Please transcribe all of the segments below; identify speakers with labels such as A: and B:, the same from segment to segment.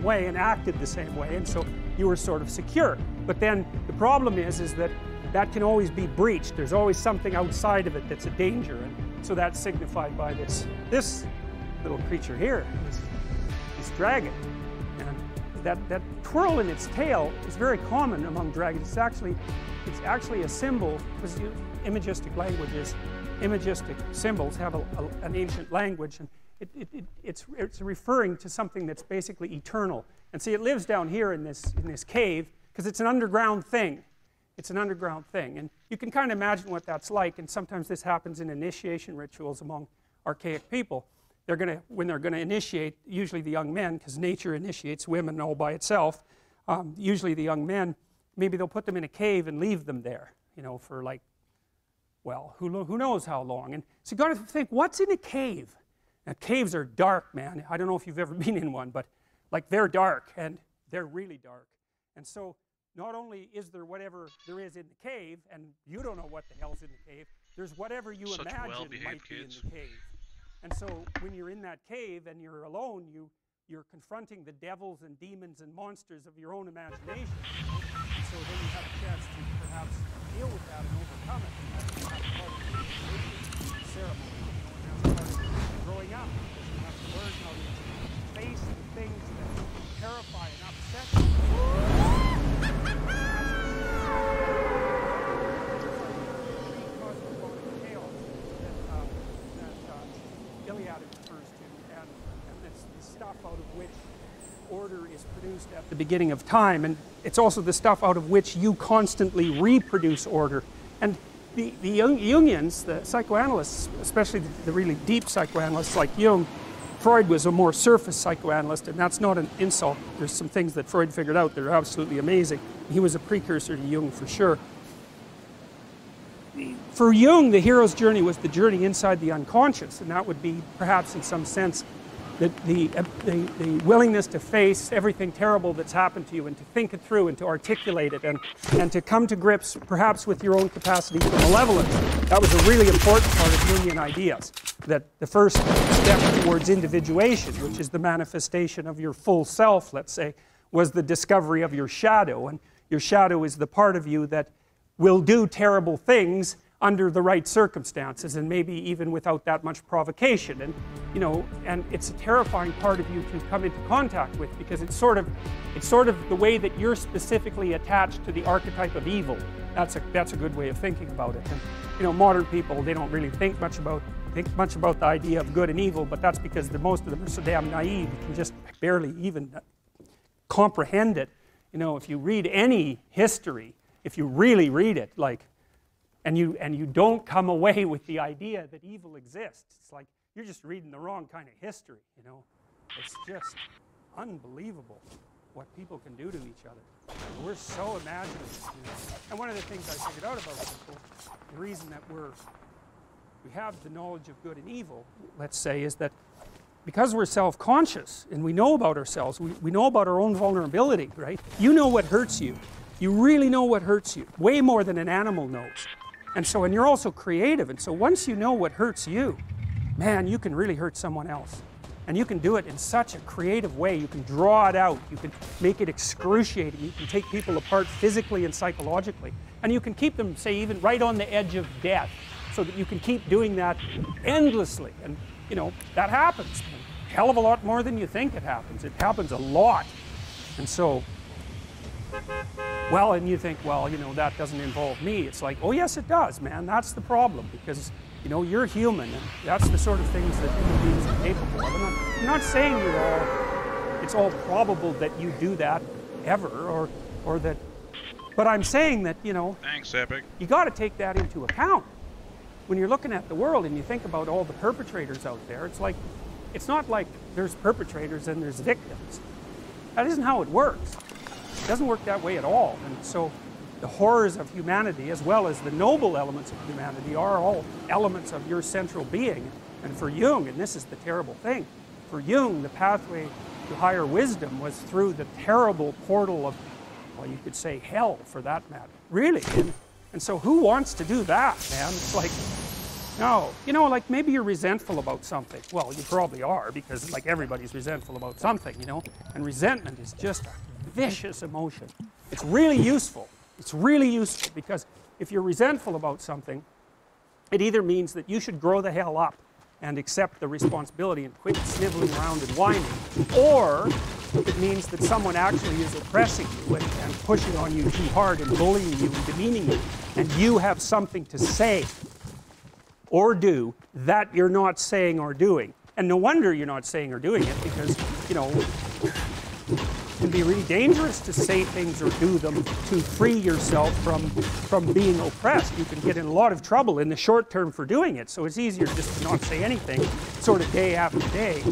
A: way and acted the same way, and so you were sort of secure. But then the problem is that that can always be breached. There's always something outside of it that's a danger, and so that's signified by this little creature here, this dragon. And that twirl in its tail is very common among dragons. It's actually a symbol, because imagistic languages, imagistic symbols have an ancient language, and it's referring to something that's basically eternal. And see, it lives down here in this cave because it's an underground thing. It's an underground thing, and you can kind of imagine what that's like. And sometimes this happens in initiation rituals among archaic people. When they're going to initiate, usually the young men, because nature initiates women all by itself. Usually the young men, maybe they'll put them in a cave and leave them there, you know, for like, well, who knows how long. And so you got to think, what's in a cave? Now, caves are dark, man. I don't know if you've ever been in one, but like they're dark, and they're really dark. And so not only is there whatever there is in the cave, and you don't know what the hell's in the cave, there's whatever you imagine might be in the cave. And so when you're in that cave and you're alone, you're confronting the devils and demons and monsters of your own imagination. And so then you have a chance to perhaps deal with that and overcome it. And that's part of the initiation ceremony. And that's part of growing up, because you have to learn how to face the things that terrify and upset you. Stuff out of which order is produced at the beginning of time, and it's also the stuff out of which you constantly reproduce order. And the Jungians, the psychoanalysts, especially the really deep psychoanalysts like Jung, Freud was a more surface psychoanalyst, and that's not an insult. There's some things that Freud figured out that are absolutely amazing. He was a precursor to Jung for sure. For Jung, the hero's journey was the journey inside the unconscious, and that would be perhaps in some sense the willingness to face everything terrible that's happened to you, and to think it through and to articulate it, and to come to grips perhaps with your own capacity for malevolence. That was a really important part of Jungian ideas, that the first step towards individuation, which is the manifestation of your full self, let's say, was the discovery of your shadow. And your shadow is the part of you that will do terrible things under the right circumstances, and maybe even without that much provocation. And you know, and it's a terrifying part of you to come into contact with, because it's sort of the way that you're specifically attached to the archetype of evil. That's a good way of thinking about it. And you know, modern people, they don't really think much about the idea of good and evil, but that's because most of them are so damn naive, you can just barely even comprehend it. You know, if you read any history, if you really read it, like, and you don't come away with the idea that evil exists, it's like you're just reading the wrong kind of history, you know. It's just unbelievable what people can do to each other. We're so imaginative, you know? And one of the things I figured out about people, the reason that we have the knowledge of good and evil, let's say, is that because we're self-conscious and we know about ourselves, we know about our own vulnerability, right? You know what hurts you. You really know what hurts you, way more than an animal knows. And so, and you're also creative, and so once you know what hurts you, man, you can really hurt someone else. And you can do it in such a creative way. You can draw it out, you can make it excruciating, you can take people apart physically and psychologically, and you can keep them, say, even right on the edge of death, so that you can keep doing that endlessly. And you know, that happens a hell of a lot more than you think it happens. It happens a lot. And so, well, and you think, well, you know, that doesn't involve me. It's like, oh yes it does, man. That's the problem, because you know, you're human, and that's the sort of things that human beings are capable of. And I'm not saying it's all probable that you do that ever, or that, but I'm saying that, you know,
B: thanks, Epic, you
A: got to take that into account when you're looking at the world and you think about all the perpetrators out there. It's like, it's not like there's perpetrators and there's victims. That isn't how it works. It doesn't work that way at all. And so the horrors of humanity, as well as the noble elements of humanity, are all elements of your central being. And for Jung, and this is the terrible thing, for Jung, the pathway to higher wisdom was through the terrible portal of, well, you could say hell, for that matter. Really. And so who wants to do that, man? It's like, No, you know, like maybe you're resentful about something. Well, you probably are, because like everybody's resentful about something, you know. And resentment is just a vicious emotion. It's really useful. It's really useful because if you're resentful about something, it either means that you should grow the hell up and accept the responsibility and quit sniveling around and whining, or it means that someone actually is oppressing you and pushing on you too hard and bullying you and demeaning you, and you have something to say or do that you're not saying or doing. And no wonder you're not saying or doing it, because, you know, it can be really dangerous to say things or do them to free yourself from being oppressed. You can get in a lot of trouble in the short term for doing it, so it's easier just to not say anything sort of day after day.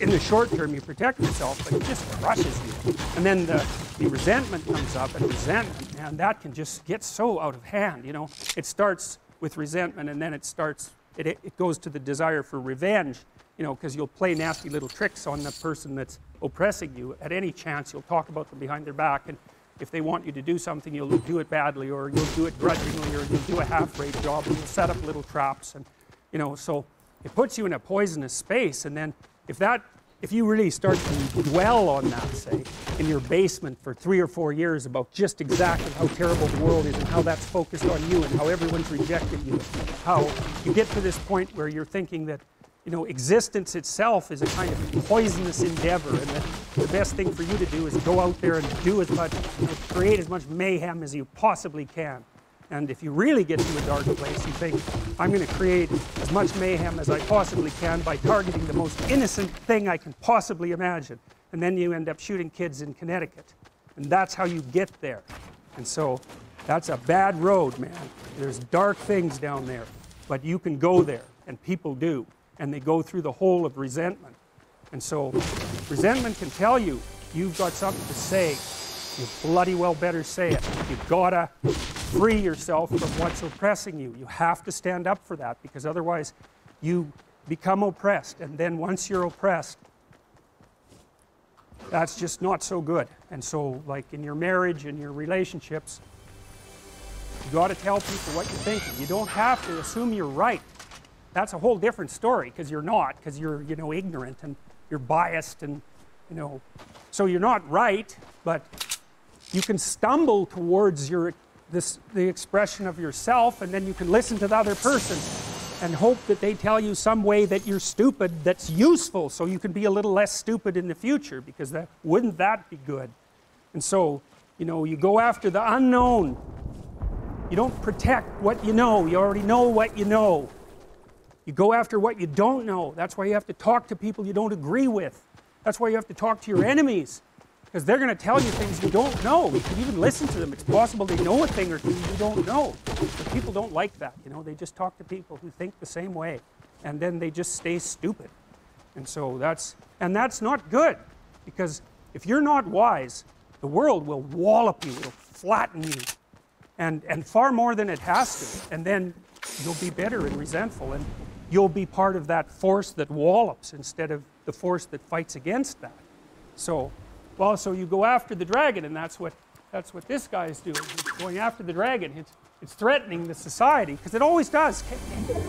A: In the short term you protect yourself, but it just crushes you. And then the resentment comes up, and resentment, man, that can just get so out of hand, you know. It starts with resentment, and then it goes to the desire for revenge, you know, because you'll play nasty little tricks on the person that's oppressing you at any chance. You'll talk about them behind their back, and if they want you to do something, you'll do it badly, or you'll do it grudgingly, or you'll do a half-rate job, and you'll set up little traps, and, you know, so it puts you in a poisonous space. And then if you really start to dwell on that, say, in your basement for 3 or 4 years about just exactly how terrible the world is and how that's focused on you and how everyone's rejected you, how you get to this point where you're thinking that, you know, existence itself is a kind of poisonous endeavor, and that the best thing for you to do is go out there and do as much, you know, create as much mayhem as you possibly can. And if you really get to a dark place, you think, I'm going to create as much mayhem as I possibly can by targeting the most innocent thing I can possibly imagine. And then you end up shooting kids in Connecticut. And that's how you get there. And so that's a bad road, man. There's dark things down there. But you can go there, and people do. And they go through the hole of resentment. And so resentment can tell you, you've got something to say. You bloody well better say it. You've got to free yourself from what's oppressing you. You have to stand up for that, because otherwise you become oppressed. And then once you're oppressed, that's just not so good. And so, like in your marriage and your relationships, you got to tell people what you're thinking. You don't have to assume you're right. That's a whole different story, because you're not, because you're, you know, ignorant and you're biased, and, you know, so you're not right, but you can stumble towards the expression of yourself, and then you can listen to the other person and hope that they tell you some way that you're stupid that's useful, so you can be a little less stupid in the future, because wouldn't that be good? And so, you know, you go after the unknown. You don't protect what you know. You already know what you know. You go after what you don't know. That's why you have to talk to people you don't agree with. That's why you have to talk to your enemies, because they're going to tell you things you don't know. You can even listen to them. It's possible they know a thing or two you don't know. But people don't like that, you know. They just talk to people who think the same way, and then they just stay stupid. And so that's not good, because if you're not wise, the world will wallop you. It'll flatten you, and far more than it has to. And then you'll be bitter and resentful, and you'll be part of that force that wallops instead of the force that fights against that. So, well, so you go after the dragon, and that's what this guy is doing. He's going after the dragon. It's threatening the society, because it always does.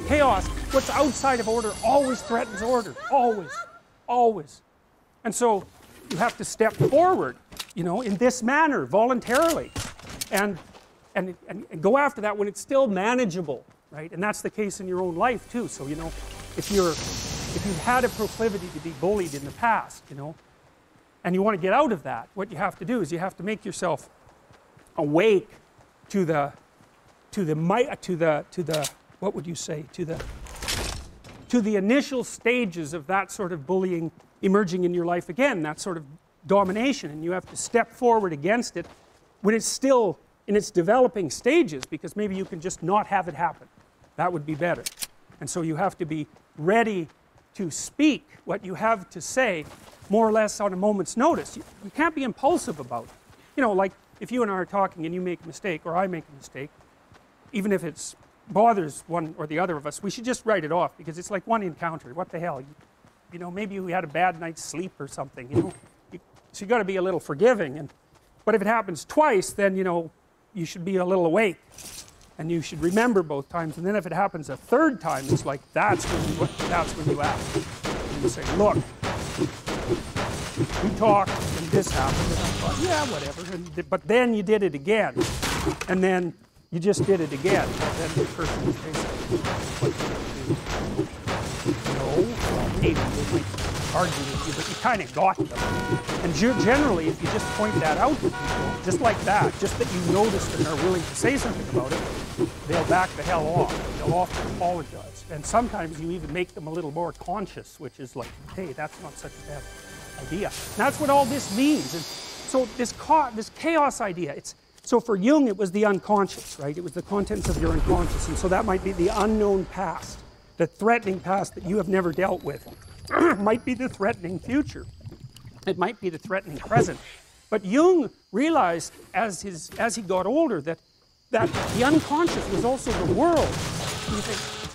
A: Chaos, what's outside of order, always threatens order. Always. Always. And so you have to step forward, you know, in this manner, voluntarily, and go after that when it's still manageable, right? And that's the case in your own life too. So, you know, if you've had a proclivity to be bullied in the past, you know, and you want to get out of that, what you have to do is you have to make yourself awake to the what would you say, to the initial stages of that sort of bullying emerging in your life again, that sort of domination, and you have to step forward against it when it's still in its developing stages, because maybe you can just not have it happen. That would be better. And so you have to be ready to speak what you have to say more or less on a moment's notice. You can't be impulsive about it. You know, like if you and I are talking and you make a mistake, or I make a mistake, even if it bothers one or the other of us, we should just write it off, because it's like one encounter. What the hell? You know, maybe we had a bad night's sleep or something, you know. So you got to be a little forgiving. But if it happens twice, then, you know, you should be a little awake. And you should remember both times, and then if it happens a third time, it's like that's when you act. And you say, look, we talked and this happened, and I thought, yeah, whatever. But then you did it again, and then you just did it again. And then the person would say, what did you do? No, maybe they might argue with you, but you kind of got them. And generally, if you just point that out to people, just like that, just that you noticed and are willing to say something about it, they'll back the hell off. They'll often apologize. And sometimes you even make them a little more conscious, which is like, hey, that's not such a bad idea. And that's what all this means. And so this chaos idea, so for Jung it was the unconscious, right? It was the contents of your unconscious. And so that might be the unknown past, the threatening past that you have never dealt with. It might be the threatening future. It might be the threatening present. But Jung realized as he got older that the unconscious was also the world.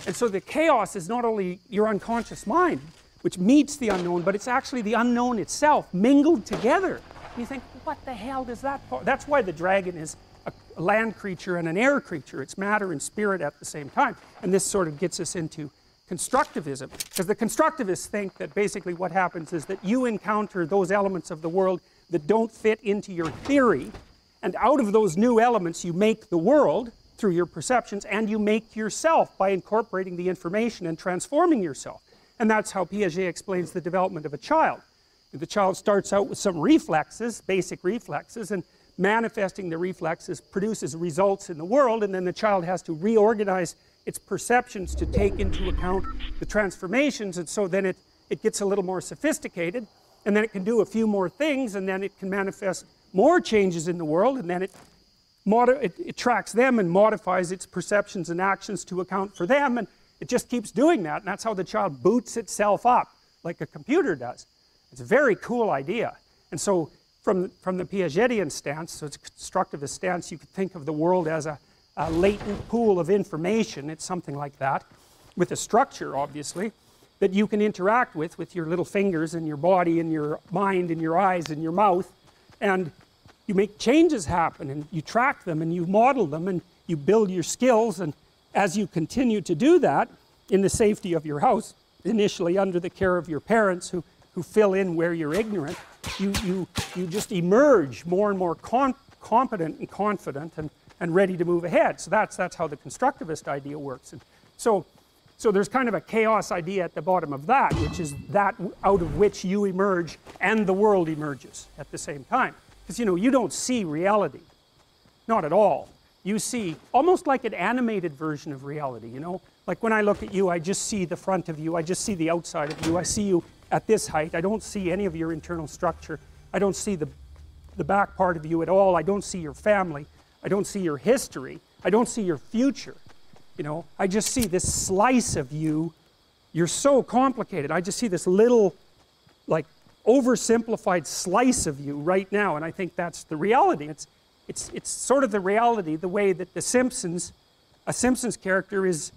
A: And so the chaos is not only your unconscious mind, which meets the unknown, but it's actually the unknown itself, mingled together. And you think, what the hell does that... That's why the dragon is a land creature and an air creature. It's matter and spirit at the same time. And this sort of gets us into constructivism. Because the constructivists think that basically what happens is that you encounter those elements of the world that don't fit into your theory, and out of those new elements you make the world through your perceptions, and you make yourself by incorporating the information and transforming yourself. And that's how Piaget explains the development of a child. The child starts out with some reflexes, basic reflexes, and manifesting the reflexes produces results in the world, and then the child has to reorganize its perceptions to take into account the transformations, and so then it gets a little more sophisticated, and then it can do a few more things, and then it can manifest more changes in the world, and then it tracks them and modifies its perceptions and actions to account for them, and it just keeps doing that, and that's how the child boots itself up, like a computer does. It's a very cool idea. And so from the Piagetian stance, so it's a constructivist stance, you could think of the world as a latent pool of information. It's something like that, with a structure, obviously, that you can interact with your little fingers and your body and your mind and your eyes and your mouth, and you make changes happen, and you track them, and you model them, and you build your skills, and as you continue to do that, in the safety of your house, initially under the care of your parents who fill in where you're ignorant, you just emerge more and more competent and confident and ready to move ahead. So that's how the constructivist idea works. And so there's kind of a chaos idea at the bottom of that, which is that out of which you emerge and the world emerges at the same time. Because you don't see reality, not at all. You see almost like an animated version of reality, Like when I look at you, I just see the front of you, I just see the outside of you, I see you at this height, I don't see any of your internal structure, I don't see the back part of you at all, I don't see your family, I don't see your history, I don't see your future, I just see this slice of you. You're so complicated, I just see this little, like, oversimplified slice of you right now, and I think that's the reality. It's sort of the reality, the way that a Simpsons character is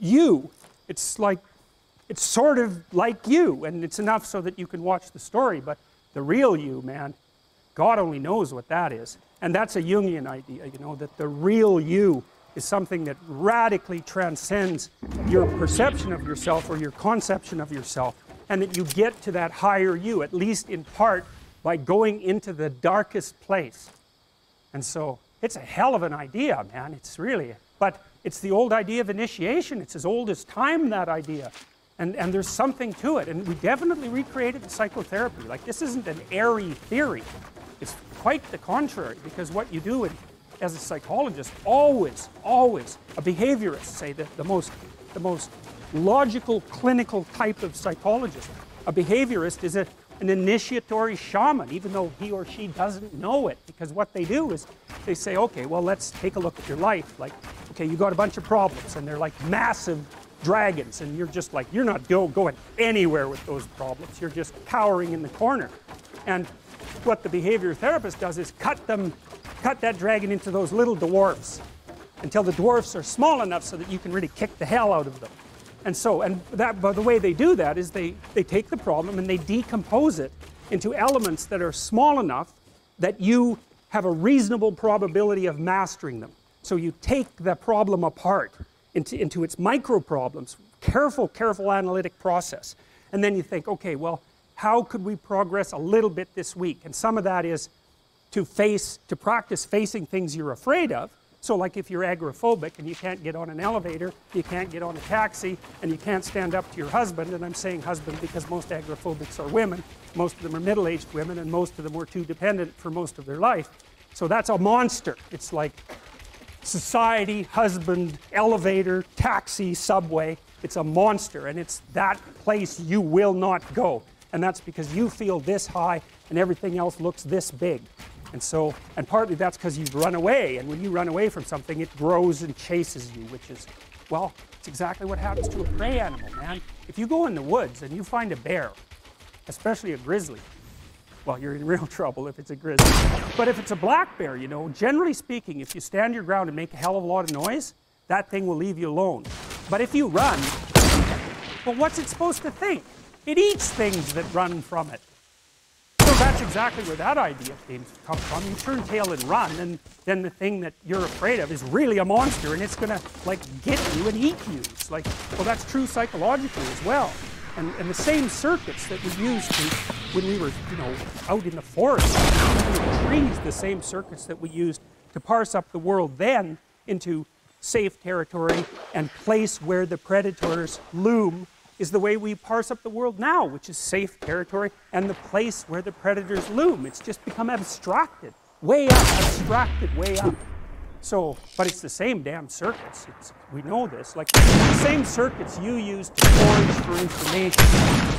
A: you. It's sort of like you, and it's enough so that you can watch the story, but the real you, man, God only knows what that is. And that's a Jungian idea, that the real you is something that radically transcends your perception of yourself or your conception of yourself, and that you get to that higher you, at least in part, by going into the darkest place. And so, it's a hell of an idea, man, it's really, but it's the old idea of initiation, it's as old as time, that idea. And there's something to it, and we definitely recreated the psychotherapy. Like, this isn't an airy theory, it's quite the contrary, because what you do as a psychologist, always, a behaviorist, say, the most logical, clinical type of psychologist. A behaviorist is an initiatory shaman, even though he or she doesn't know it, because what they do is they say, okay, well, let's take a look at your life. Like, okay, you got a bunch of problems, and they're like massive dragons, and you're just like, you're not going anywhere with those problems. You're just cowering in the corner. And what the behavior therapist does is cut that dragon into those little dwarfs until the dwarfs are small enough so that you can really kick the hell out of them. And so, but the way they do that is they take the problem and they decompose it into elements that are small enough that you have a reasonable probability of mastering them. So you take the problem apart into its micro problems, careful analytic process. And then you think, okay, well, how could we progress a little bit this week? And some of that is to practice facing things you're afraid of. So like if you're agoraphobic and you can't get on an elevator, you can't get on a taxi, and you can't stand up to your husband, and I'm saying husband because most agoraphobics are women, most of them are middle-aged women, and most of them were too dependent for most of their life. So that's a monster. It's like society, husband, elevator, taxi, subway. It's a monster, and it's that place you will not go. And that's because you feel this high and everything else looks this big. And so, and partly that's because you've run away, and when you run away from something, it grows and chases you, which is, well, it's exactly what happens to a prey animal, man. If you go in the woods and you find a bear, especially a grizzly, well, you're in real trouble if it's a grizzly. But if it's a black bear, you know, generally speaking, if you stand your ground and make a hell of a lot of noise, that thing will leave you alone. But if you run, well, what's it supposed to think? It eats things that run from it. So that's exactly where that idea comes from. You turn tail and run, and then the thing that you're afraid of is really a monster, and it's going to, like, get you and eat you. It's like, well, that's true psychologically as well. And the same circuits that we used when we were, you know, out in the forest, in the trees, the same circuits that we used to parse up the world then into safe territory and place where the predators loom is the way we parse up the world now, which is safe territory and the place where the predators loom. It's just become abstracted, way up, abstracted, way up. So, but it's the same damn circuits. We know this. Like, the same circuits you use to forage for information,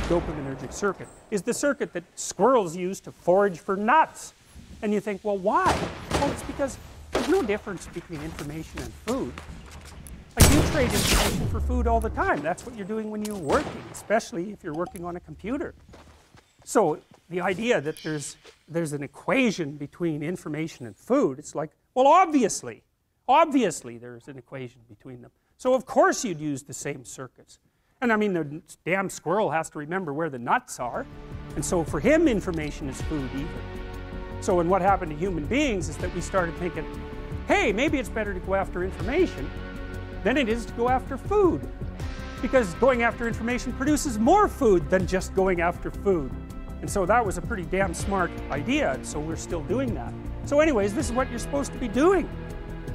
A: dopaminergic circuit, is the circuit that squirrels use to forage for nuts. And you think, well, why? Well, it's because there's no difference between information and food. Like, you trade information for food all the time. That's what you're doing when you're working, especially if you're working on a computer. So the idea that there's an equation between information and food, it's like, well, obviously there's an equation between them. So of course you'd use the same circuits. And I mean, the damn squirrel has to remember where the nuts are. And so for him, information is food even. So and what happened to human beings is that we started thinking, hey, maybe it's better to go after information than it is to go after food. Because going after information produces more food than just going after food. And so that was a pretty damn smart idea, and so we're still doing that. So anyways, this is what you're supposed to be doing.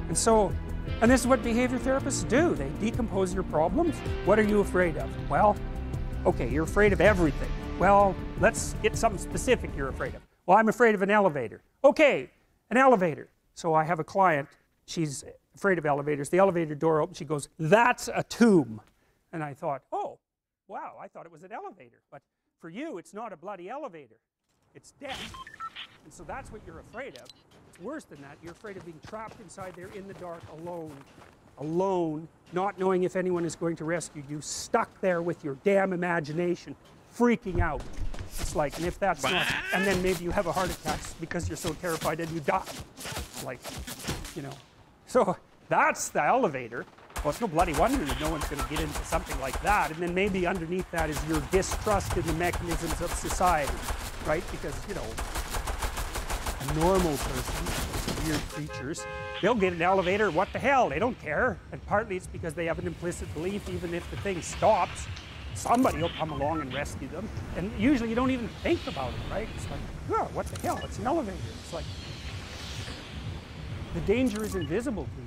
A: And so, and this is what behavior therapists do. They decompose your problems. What are you afraid of? Well, okay, you're afraid of everything. Well, let's get something specific you're afraid of. Well, I'm afraid of an elevator. Okay, an elevator. So I have a client, she's afraid of elevators. The elevator door opens, she goes, that's a tomb. And I thought, oh, wow, I thought it was an elevator. But for you, it's not a bloody elevator. It's death. And so that's what you're afraid of. It's worse than that. You're afraid of being trapped inside there in the dark, alone, not knowing if anyone is going to rescue you, stuck there with your damn imagination, freaking out. It's like, and if that's not, and then maybe you have a heart attack because you're so terrified and you die. Like, you know. So that's the elevator. Well, it's no bloody wonder that no one's going to get into something like that. And then maybe underneath that is your distrust in the mechanisms of society, right? Because, you know, a normal person, weird creatures, they'll get an elevator, what the hell, they don't care. And partly it's because they have an implicit belief, even if the thing stops, somebody will come along and rescue them. And usually you don't even think about it, right? It's like, oh, what the hell, it's an elevator. It's like, the danger is invisible to you.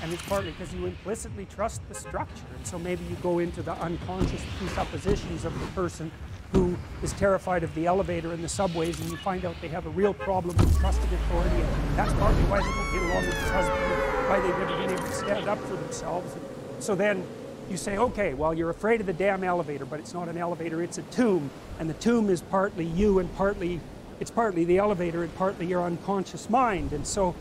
A: And it's partly because you implicitly trust the structure. And so maybe you go into the unconscious presuppositions of the person who is terrified of the elevator and the subways, and you find out they have a real problem with trusting authority. And that's partly why they don't get along with their husband, why they've never been able to stand up for themselves. And so then you say, okay, well, you're afraid of the damn elevator, but it's not an elevator, it's a tomb. And the tomb is partly you, and it's partly the elevator, and partly your unconscious mind. And so,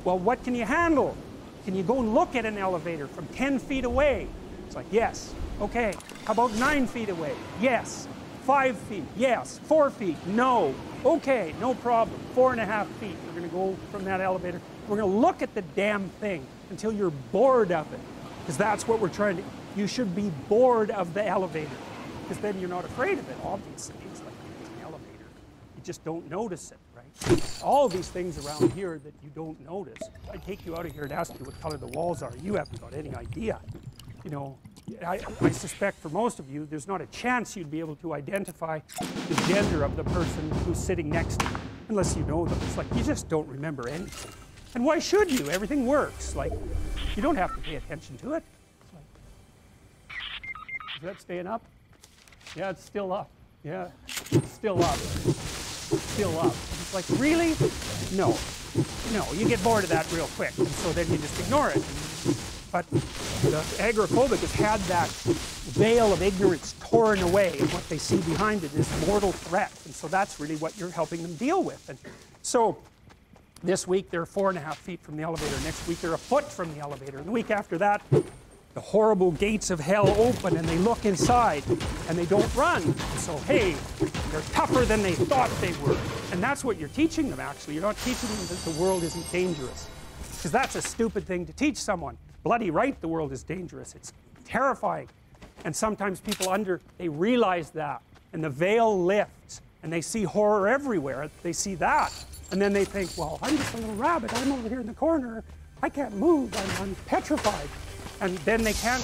A: well, what can you handle? Can you go and look at an elevator from 10 feet away? It's like, yes. Okay, how about 9 feet away? Yes. 5 feet? Yes. 4 feet? No. Okay, no problem. 4.5 feet. We're going to go from that elevator. We're going to look at the damn thing until you're bored of it. Because that's what we're trying to... You should be bored of the elevator. Because then you're not afraid of it, obviously. It's like, it's an elevator. You just don't notice it, right? All these things around here that you don't notice. I take you out of here and ask you what color the walls are. You haven't got any idea. You know, I suspect for most of you, there's not a chance you'd be able to identify the gender of the person who's sitting next to you, unless you know them. It's like you just don't remember anything. And why should you? Everything works. Like, you don't have to pay attention to it. It's like, is that staying up? Yeah, it's still up. Yeah, it's still up. Still up. It's like, really? No. No, you get bored of that real quick, and so then you just ignore it. But the agoraphobic has had that veil of ignorance torn away, and what they see behind it is mortal threat. And so that's really what you're helping them deal with. And so this week they're 4.5 feet from the elevator. Next week they're a foot from the elevator. And the week after that, the horrible gates of hell open and they look inside and they don't run. So hey, they're tougher than they thought they were. And that's what you're teaching them, actually. You're not teaching them that the world isn't dangerous. Because that's a stupid thing to teach someone. Bloody right, the world is dangerous. It's terrifying. And sometimes people they realize that. And the veil lifts. And they see horror everywhere. They see that. And then they think, well, I'm just a little rabbit. I'm over here in the corner. I can't move. I'm petrified. And then they can't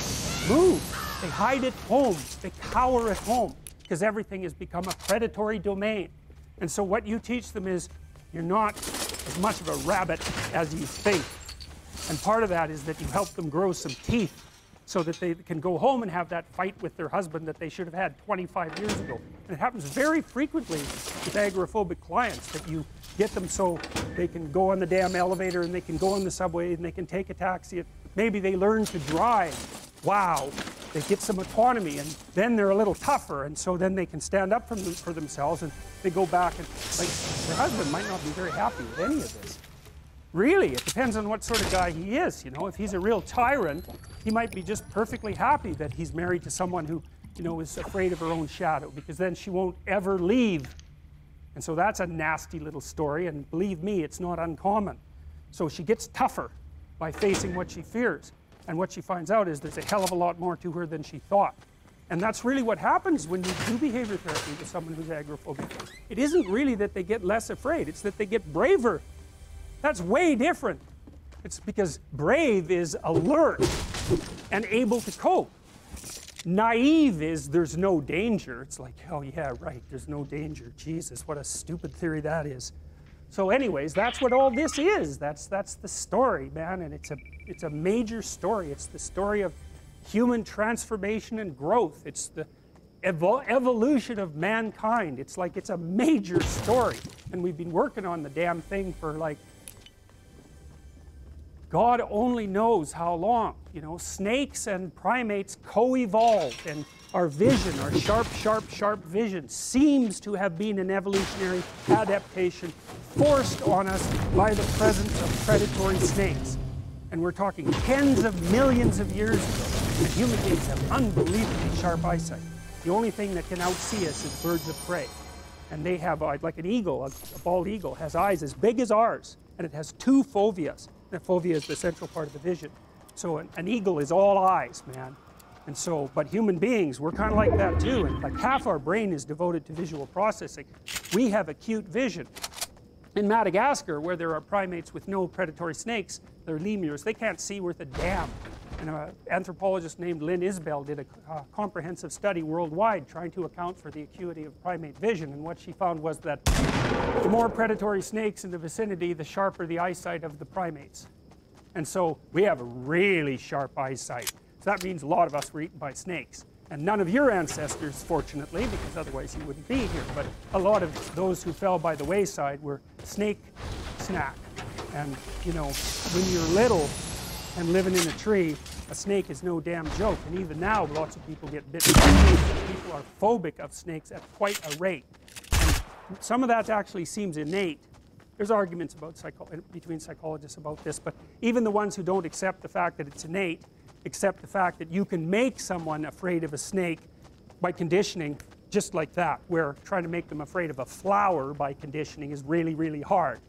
A: move. They hide at home. They cower at home. Because everything has become a predatory domain. And so what you teach them is, you're not as much of a rabbit as you think. And part of that is that you help them grow some teeth so that they can go home and have that fight with their husband that they should have had 25 years ago. And it happens very frequently with agoraphobic clients, that you get them so they can go on the damn elevator and they can go on the subway and they can take a taxi. Maybe they learn to drive. Wow. They get some autonomy, and then they're a little tougher, and so then they can stand up for themselves, and they go back and, like, their husband might not be very happy with any of this. Really, it depends on what sort of guy he is, you know. If he's a real tyrant, he might be just perfectly happy that he's married to someone who, you know, is afraid of her own shadow, because then she won't ever leave. And so that's a nasty little story, and believe me, it's not uncommon. So she gets tougher by facing what she fears. And what she finds out is there's a hell of a lot more to her than she thought. And that's really what happens when you do behavior therapy with someone who's agoraphobic. It isn't really that they get less afraid, it's that they get braver. That's way different. It's because brave is alert and able to cope. Naive is there's no danger. It's like, oh yeah, right, there's no danger. Jesus, what a stupid theory that is. So anyways, that's what all this is. That's the story, man, and it's a major story. It's the story of human transformation and growth. It's the evolution of mankind. It's like, it's a major story, and we've been working on the damn thing for, like, God only knows how long. You know, snakes and primates co-evolved, and our vision, our sharp vision, seems to have been an evolutionary adaptation forced on us by the presence of predatory snakes. And we're talking tens of millions of years ago, and human beings have unbelievably sharp eyesight. The only thing that can outsee us is birds of prey. And they have, like an eagle, a bald eagle, has eyes as big as ours, and it has 2 foveas. The fovea is the central part of the vision. So an eagle is all eyes, man. And so, but human beings, we're kind of like that too. And like half our brain is devoted to visual processing. We have acute vision. In Madagascar, where there are primates with no predatory snakes, they're lemurs, they can't see worth a damn. And an anthropologist named Lynn Isbell did a comprehensive study worldwide trying to account for the acuity of primate vision. And what she found was that the more predatory snakes in the vicinity, the sharper the eyesight of the primates. And so we have a really sharp eyesight. So that means a lot of us were eaten by snakes. And none of your ancestors, fortunately, because otherwise you wouldn't be here. But a lot of those who fell by the wayside were snake snack. And, you know, when you're little and living in a tree, a snake is no damn joke. And even now, lots of people get bitten by snakes. People are phobic of snakes at quite a rate. And some of that actually seems innate. There's arguments about between psychologists about this, but even the ones who don't accept the fact that it's innate, accept the fact that you can make someone afraid of a snake by conditioning just like that, where trying to make them afraid of a flower by conditioning is really, really hard.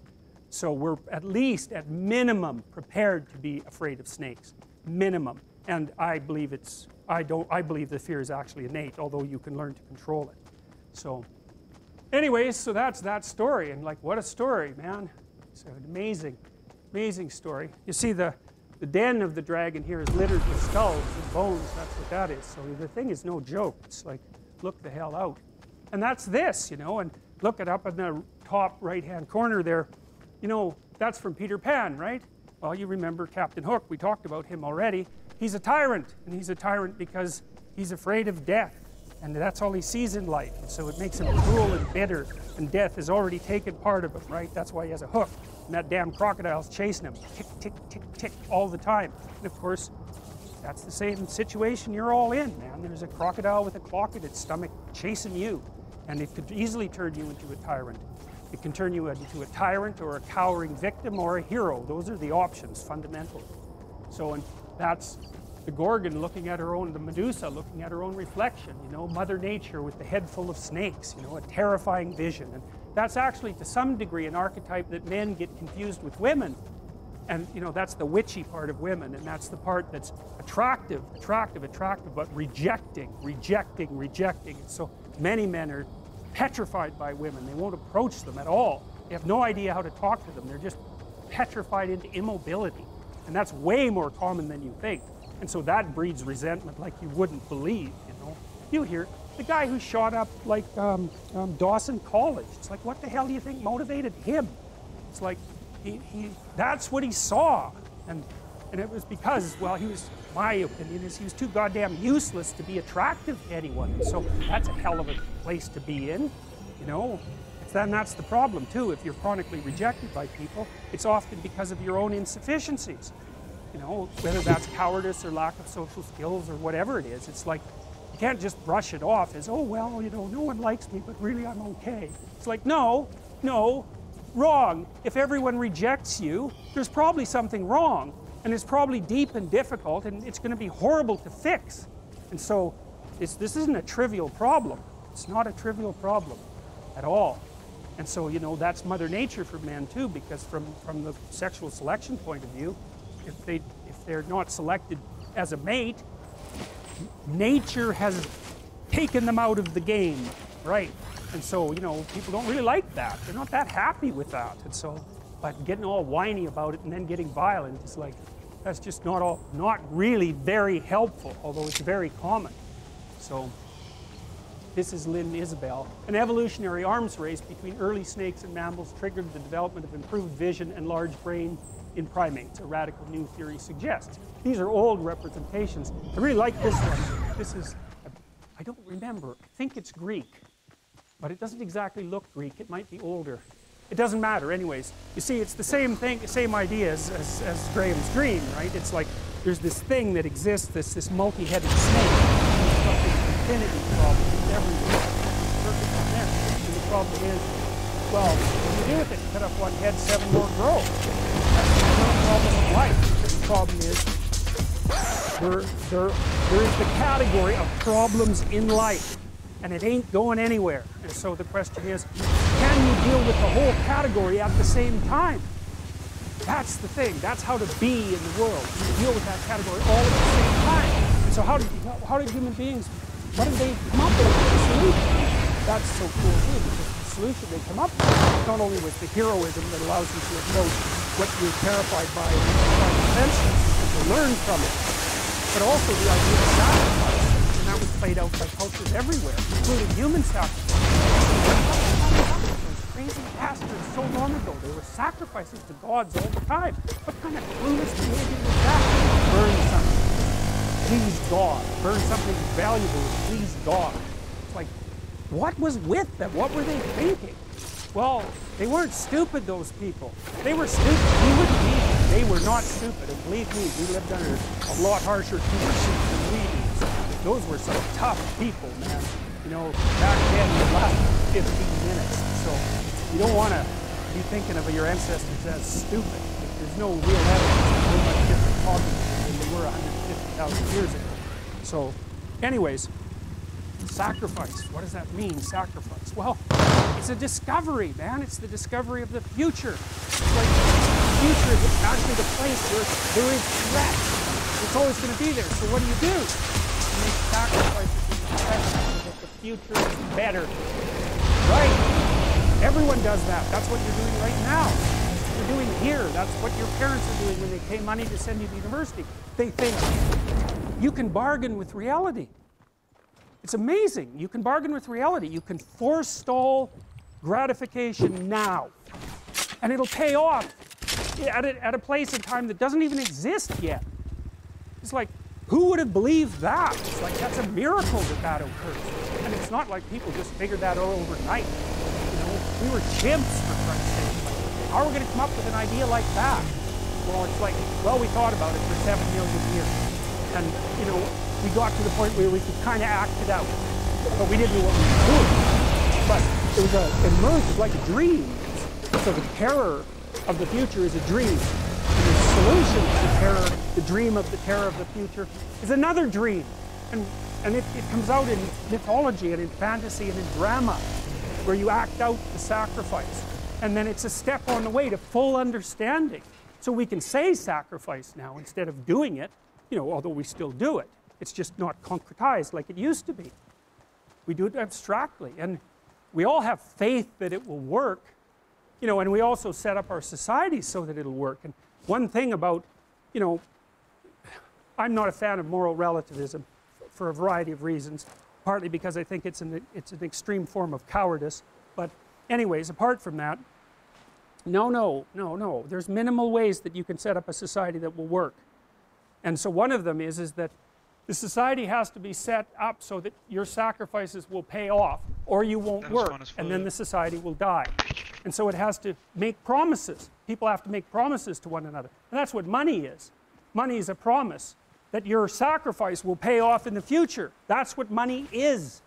A: So we're at least, at minimum, prepared to be afraid of snakes. Minimum. And I believe I believe the fear is actually innate, although you can learn to control it. So anyways, so that's that story, and like, what a story, man. It's an amazing, amazing story. You see, the den of the dragon here is littered with skulls and bones. That's what that is. So the thing is no joke. It's like, look the hell out. And that's this, you know, and look it up in the top right-hand corner there. You know, that's from Peter Pan, right? Well, you remember Captain Hook. We talked about him already. He's a tyrant, and he's a tyrant because he's afraid of death. And that's all he sees in life. And so it makes him cruel and bitter, and death has already taken part of him, right? That's why he has a hook. And that damn crocodile's chasing him, tick, tick, tick, tick, all the time. And of course, that's the same situation you're all in, man. There's a crocodile with a clock in its stomach chasing you. And it could easily turn you into a tyrant. It can turn you into a tyrant or a cowering victim or a hero. Those are the options, fundamentally. So, and that's the Gorgon looking at her own, the Medusa looking at her own reflection, you know, Mother Nature with the head full of snakes, you know, a terrifying vision. And that's actually, to some degree, an archetype that men get confused with women. And, you know, that's the witchy part of women, and that's the part that's attractive, but rejecting. And so many men are petrified by women. They won't approach them at all. They have no idea how to talk to them. They're just petrified into immobility. And that's way more common than you think. And so that breeds resentment like you wouldn't believe, you know. You hear the guy who shot up, like, Dawson College. It's like, what the hell do you think motivated him? It's like, that's what he saw. And it was because, well, he was, my opinion is, he was too goddamn useless to be attractive to anyone. And so that's a hell of a place to be in, you know. Then that's the problem too. If you're chronically rejected by people, it's often because of your own insufficiencies. You know, whether that's cowardice or lack of social skills or whatever it is. It's like, you can't just brush it off as, oh, well, you know, no one likes me, but really I'm okay. It's like, no, wrong. If everyone rejects you, there's probably something wrong. And it's probably deep and difficult, and it's going to be horrible to fix. And so, this isn't a trivial problem. It's not a trivial problem at all. And so, you know, that's Mother Nature for men too, because from the sexual selection point of view, if they're not selected as a mate, nature has taken them out of the game, right? And so, you know, people don't really like that. They're not that happy with that. And so, but getting all whiny about it and then getting violent is like, that's just not really very helpful, although it's very common. So, this is Lynn Isabel. An evolutionary arms race between early snakes and mammals triggered the development of improved vision and large brain in primates, a radical new theory suggests. These are old representations. I really like this one. This is, I don't remember, I think it's Greek, but it doesn't exactly look Greek. It might be older. It doesn't matter anyways. You see, it's the same thing, same idea as Graham's dream, right? It's like there's this thing that exists, this multi-headed snake. It's got this infinity problem everywhere. Perfect on there. And the problem is, well, what do you do with it? Cut off one head, 7 more grow. That's not a problem of life. The problem is there is the category of problems in life, and it ain't going anywhere. And so the question is, can you deal with the whole category at the same time? That's the thing. That's how to be in the world. You deal with that category all at the same time. And so how did human beings, what did they come up with a solution? That's so cool too, because the solution they come up with not only was the heroism that allows you to approach what you're terrified by and try to sense it, and to learn from it, but also the idea of sacrifice. And that was played out by cultures everywhere, including human sacrifice. Those crazy bastards so long ago, they were sacrificing to gods all the time. What kind of clueless behavior was that? Burn something, please God. Burn something valuable, please God. It's like, what was with them? What were they thinking? Well, they weren't stupid, those people. They were stupid. We wouldn't be here. They were not stupid. And believe me, we lived under a lot harsher conditions than we do. Those were some tough people, man. You know, back then, the last 15 minutes. So you don't want to be thinking of your ancestors as stupid. There's no real evidence that they're much different cognitively than they were 150,000 years ago. So, anyways, sacrifice. What does that mean, sacrifice? Well, it's a discovery, man. It's the discovery of the future. It's like the future is actually the place where there is threat. It's always going to be there. So what do? You make sacrifices in the present so that the future is better. Right? Everyone does that. That's what you're doing right now. You're doing here. That's what your parents are doing when they pay money to send you to university. They think you can bargain with reality. It's amazing. You can bargain with reality. You can forestall gratification now. And it'll pay off at a place and time that doesn't even exist yet. It's like, who would have believed that? It's like, that's a miracle that that occurs. And it's not like people just figured that out overnight. You know, we were chimps, for Christ's sake. Like, how are we going to come up with an idea like that? Well, it's like, well, we thought about it for 7 million years. And, you know, we got to the point where we could kind of act it out. But we didn't know what we were doing. But it emerged like a dream. So the terror of the future is a dream. And the solution to the terror, the dream of the terror of the future, is another dream. And it comes out in mythology and in fantasy and in drama, where you act out the sacrifice. And then it's a step on the way to full understanding. So we can say sacrifice now instead of doing it, you know, although we still do it. It's just not concretized like it used to be. We do it abstractly. And we all have faith that it will work. You know, and we also set up our society so that it'll work. And one thing about, you know, I'm not a fan of moral relativism for a variety of reasons, partly because I think it's an extreme form of cowardice. But anyways, apart from that, no. There's minimal ways that you can set up a society that will work. And so one of them is that the society has to be set up so that your sacrifices will pay off, or you won't work, and then the society will die. And so it has to make promises. People have to make promises to one another. And that's what money is. Money is a promise that your sacrifice will pay off in the future. That's what money is.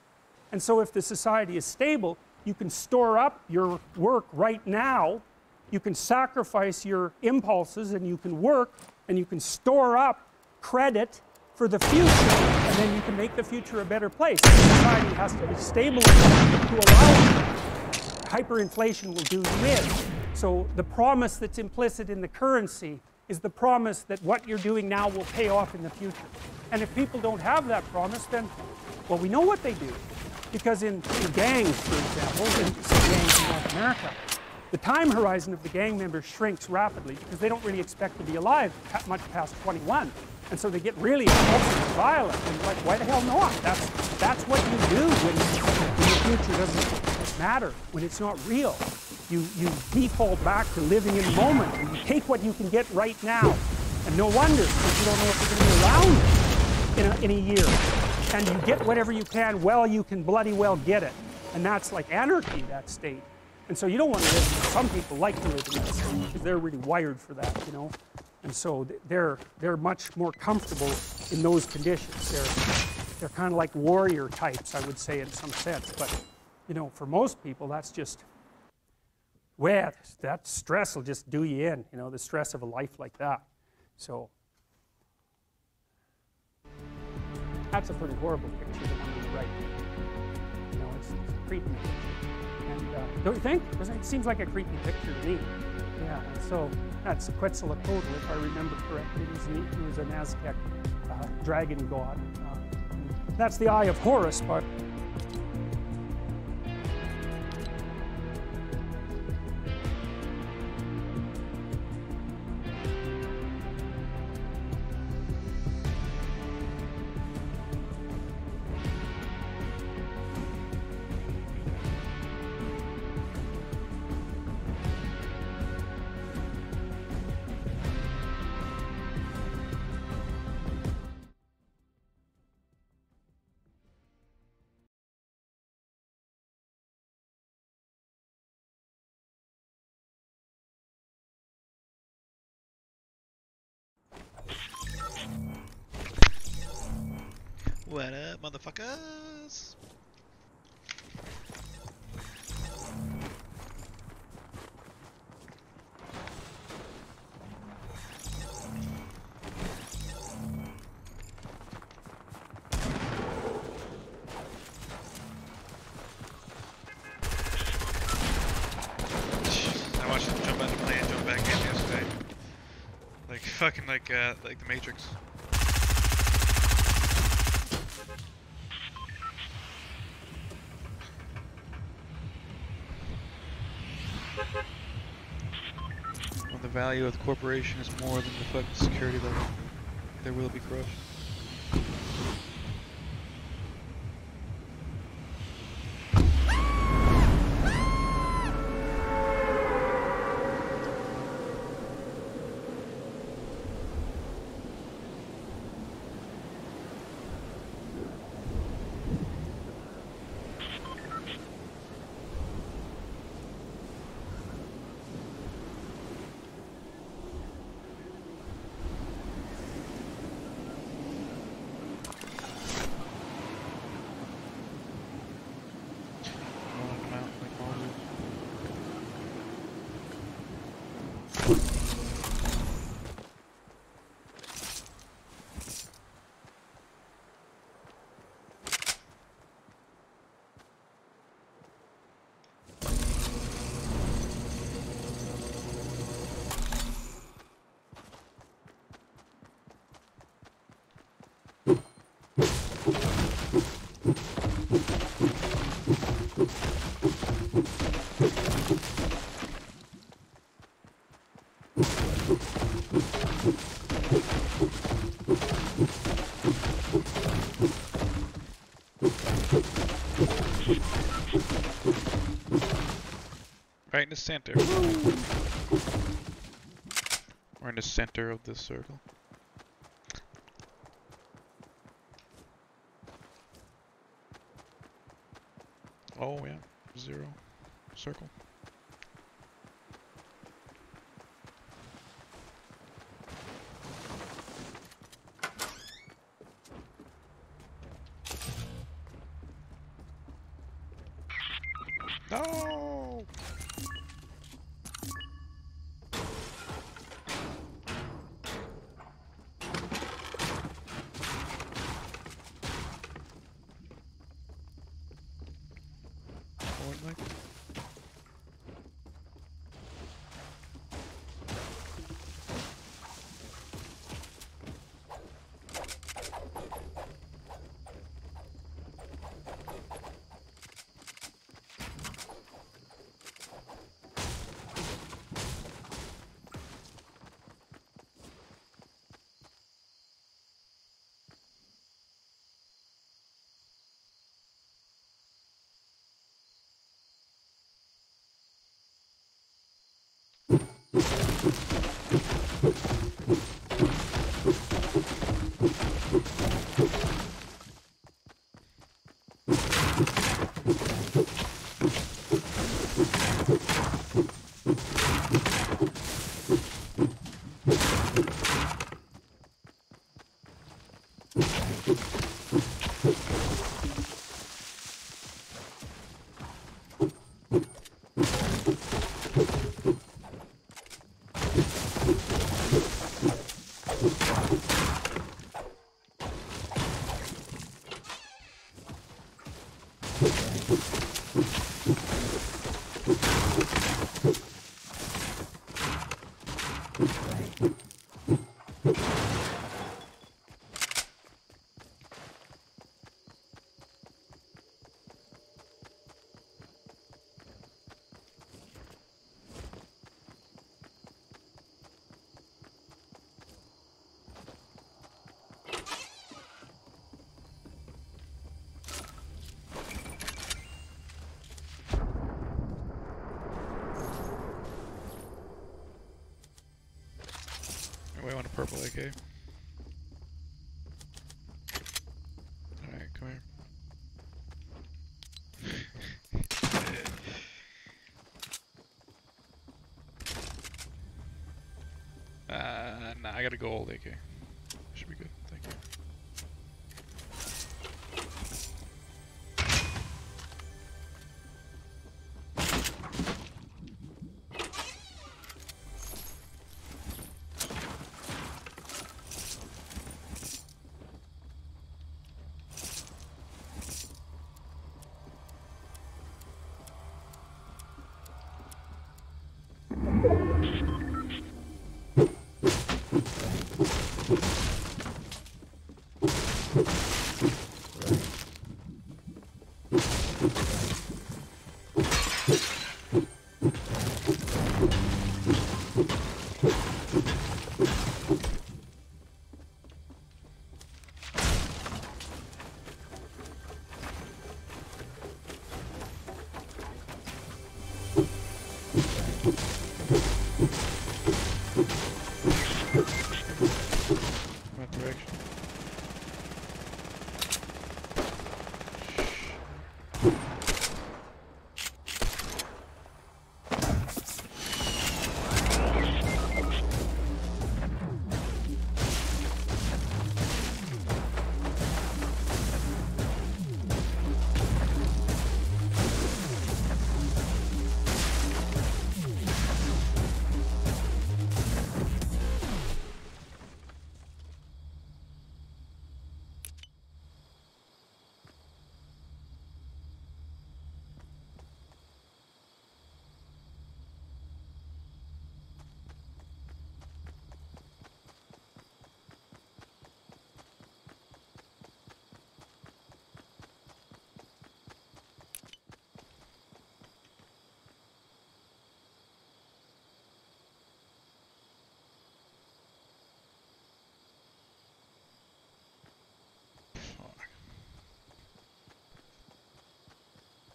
A: And so if the society is stable, you can store up your work right now. You can sacrifice your impulses, and you can work, and you can store up credit for the future, and then you can make the future a better place. Society has to be stable enough to allow it. Hyperinflation will do you in. So the promise that's implicit in the currency is the promise that what you're doing now will pay off in the future. And if people don't have that promise, then, well, we know what they do. Because in gangs, for example, in gangs in North America, the time horizon of the gang members shrinks rapidly because they don't really expect to be alive much past 21. And so they get really impulsive and violent, and like, why the hell not? That's what you do when the future doesn't matter, when it's not real. You default back to living in the moment, and you take what you can get right now. And no wonder, because you don't know if you're going to be around in a year. And you get whatever you can while you can bloody well get it. And that's like anarchy, that state. And so you don't want to live, some people like to live in that state because they're really wired for that, you know. And so they're much more comfortable in those conditions. They're kind of like warrior types, I would say, in some sense. But, you know, for most people, that's just, well, that stress will just do you in, you know, the stress of a life like that. So that's a pretty horrible picture, the one on the right. You know, it's a creepy picture. And don't you think? It seems like a creepy picture to me. Yeah, and so that's Quetzalcoatl, if I remember correctly. He was an Aztec dragon god. That's the Eye of Horus, but
B: What up, motherfuckers? I watched him jump out of the plane and jump back in yesterday. Like fucking like the Matrix. When the value of the corporation is more than the fucking security level, there will be corruption. Right in the center. We're in the center of this circle. Oh yeah, 0 circle. No! Fortnite? We want a purple AK. Alright, come here. Nah, I gotta go old AK. Should be good, thank you. What direction?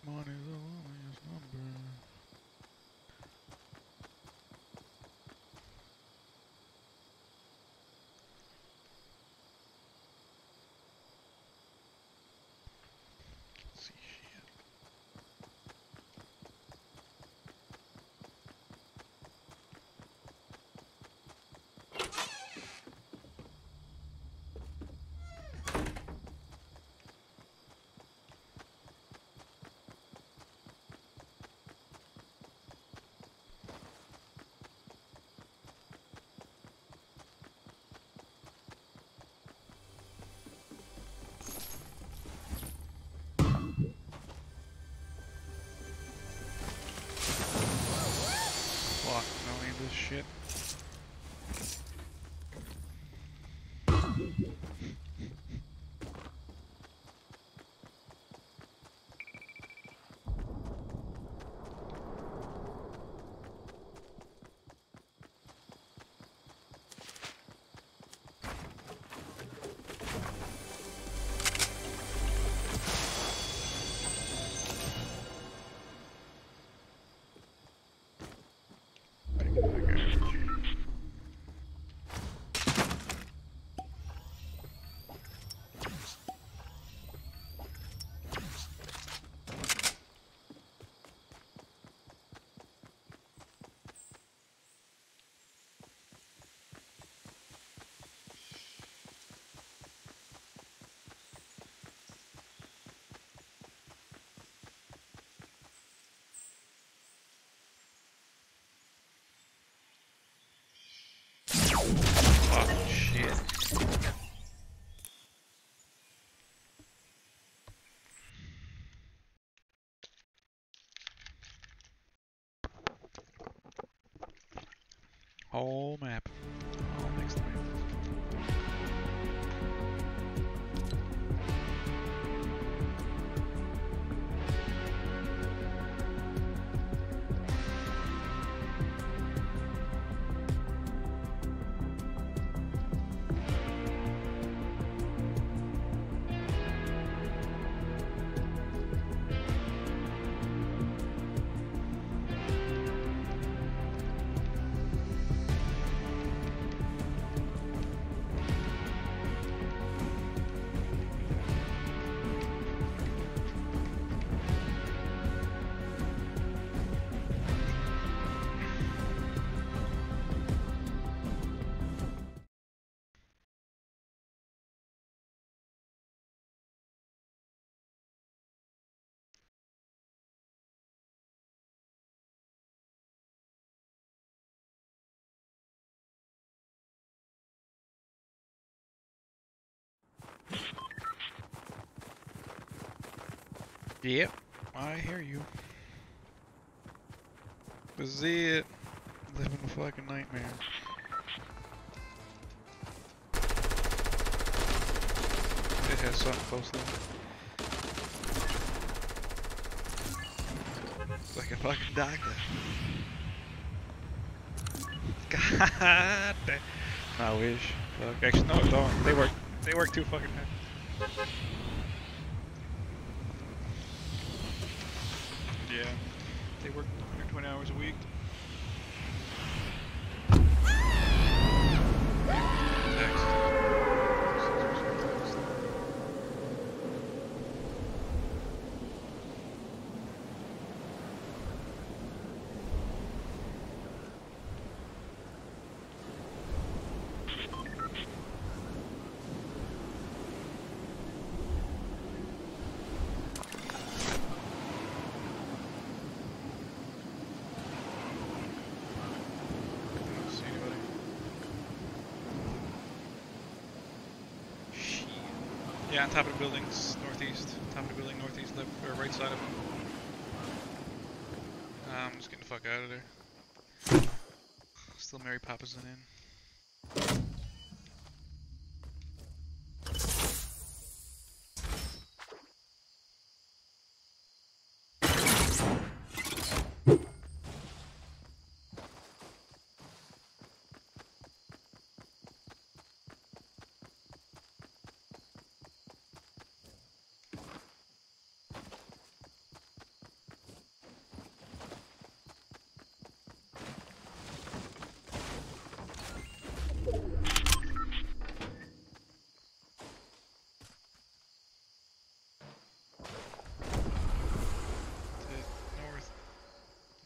B: Money's the loneliest number. Let's see shit. Fuck, don't need this shit. Oh shit. Whole map. All next time. Yep, I hear you. This is it. Living a fucking nightmare. It has something close to it. It's like a fucking doctor. God damn. I wish. Fuck. Actually, no, it don't. They work. They work too fucking hard. Yeah. They work 120 hours a week. Yeah, on top of the buildings, northeast. Top of the building, northeast, left or right side of it. I'm just getting the fuck out of there. Still Mary Poppins in.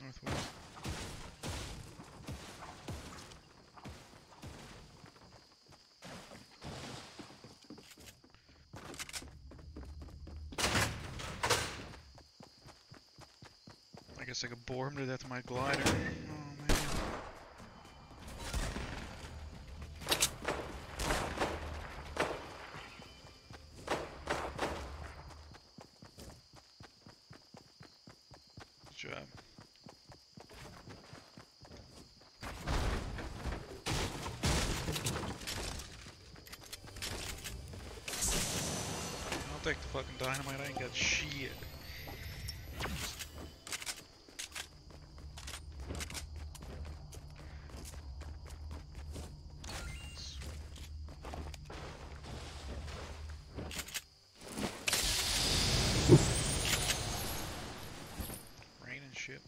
B: Northwest. I guess I could bore him to death with my glider. Oh man. Good job. I'll take the fucking dynamite, I ain't got shit. Rain and shit.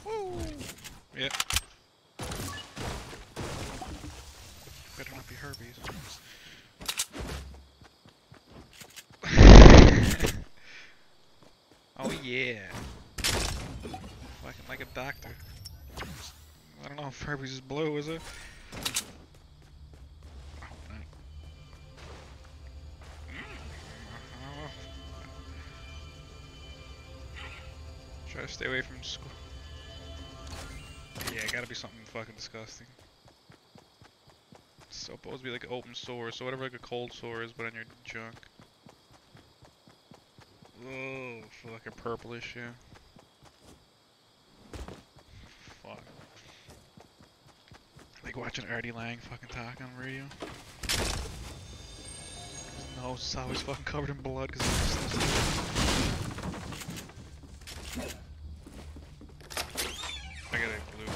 B: Woo! Yep. Better not be herpes. Oh yeah. Fucking like a doctor. I don't know if herpes is blue, is it? Oh, no. Try to stay away from school. Yeah, gotta be something fucking disgusting. It's supposed to be like an open sore, so whatever like a cold sore is, but on your junk. Oh, fucking purplish, yeah. Fuck. Like watching Artie Lang fucking talk on the radio. His nose is always fucking covered in blood because I got a blue.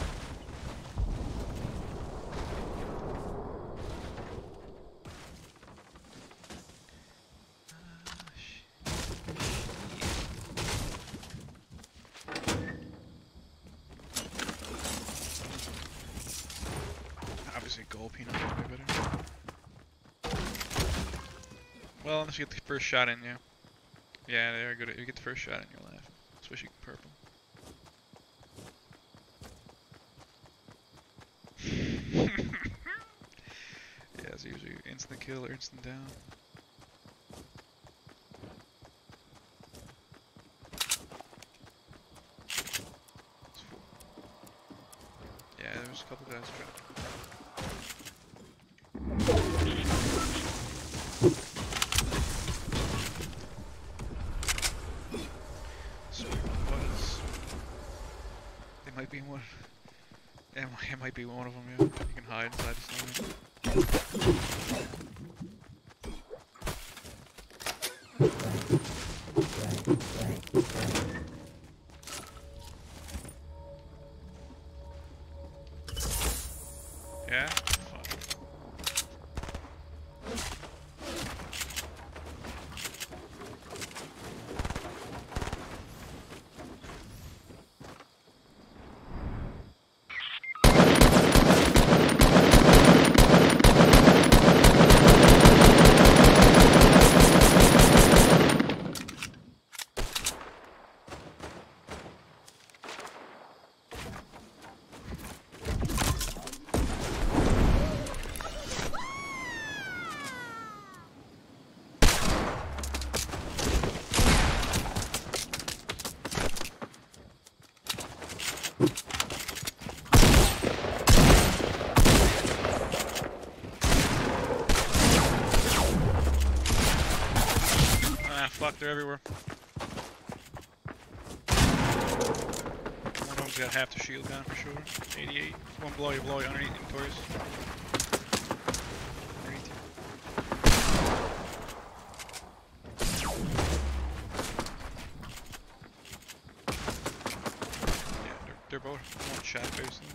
B: Obviously gold peanut would be better. Well, unless you get the first shot in you. Yeah, they are good. You get the first shot in your life. Especially purple. Yeah, it's usually instant kill or instant down. Yeah, there's a couple guys dropping. Sweet buzz. might be one. It might be one of them, yeah. You can hide inside the snowman. Yeah? Fuck. Fuck, they're everywhere. One of them's got half the shield down for sure. 88. One blow you underneath him, Torius. Underneath you. Yeah, they're both one shot basically.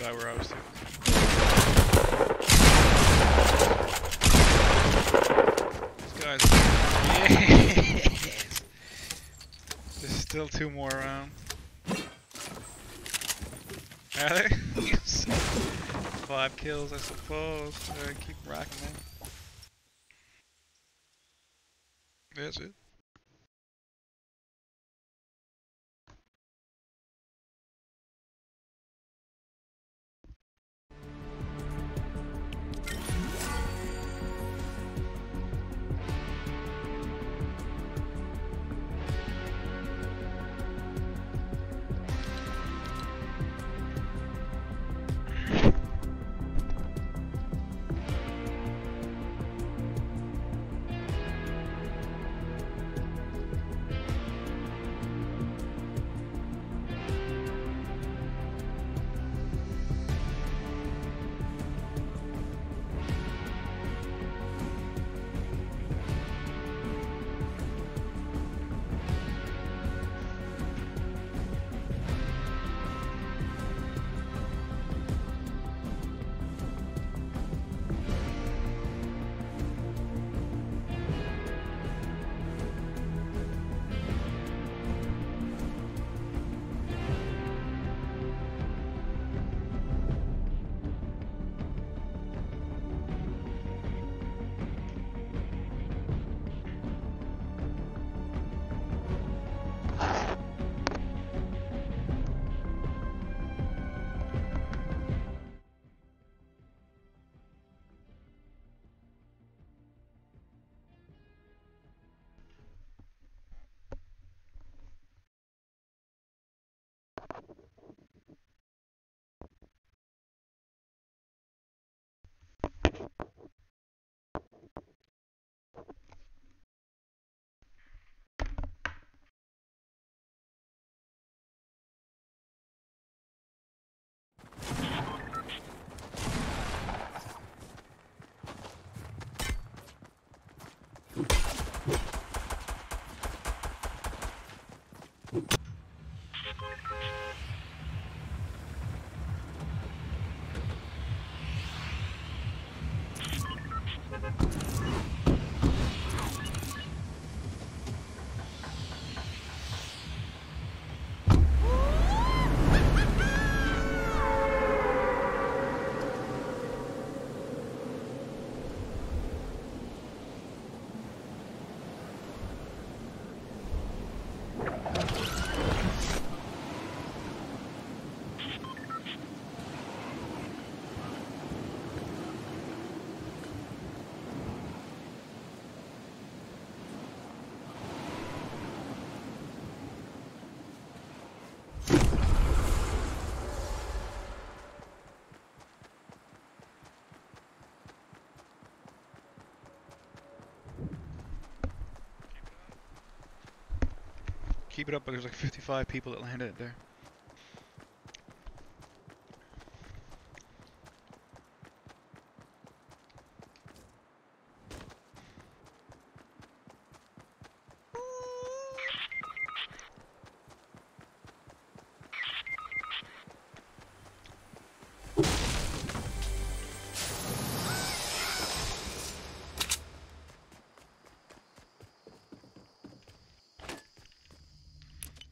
B: Where I was too. These guys. Yes! There's still 2 more around. Are there? Yes. 5 kills, I suppose. Keep rocking them. That's it. keep it up, but there's like 55 people that landed it there.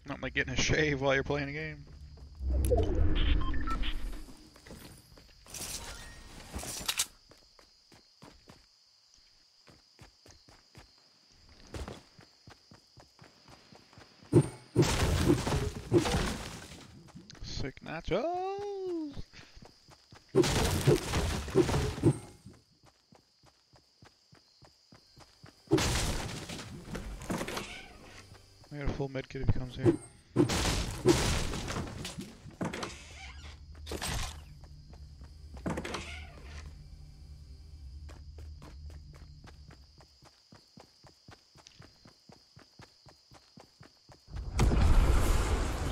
B: Not like getting a shave while you're playing a game. Sick nachos! I got a full med kit if he comes here. There's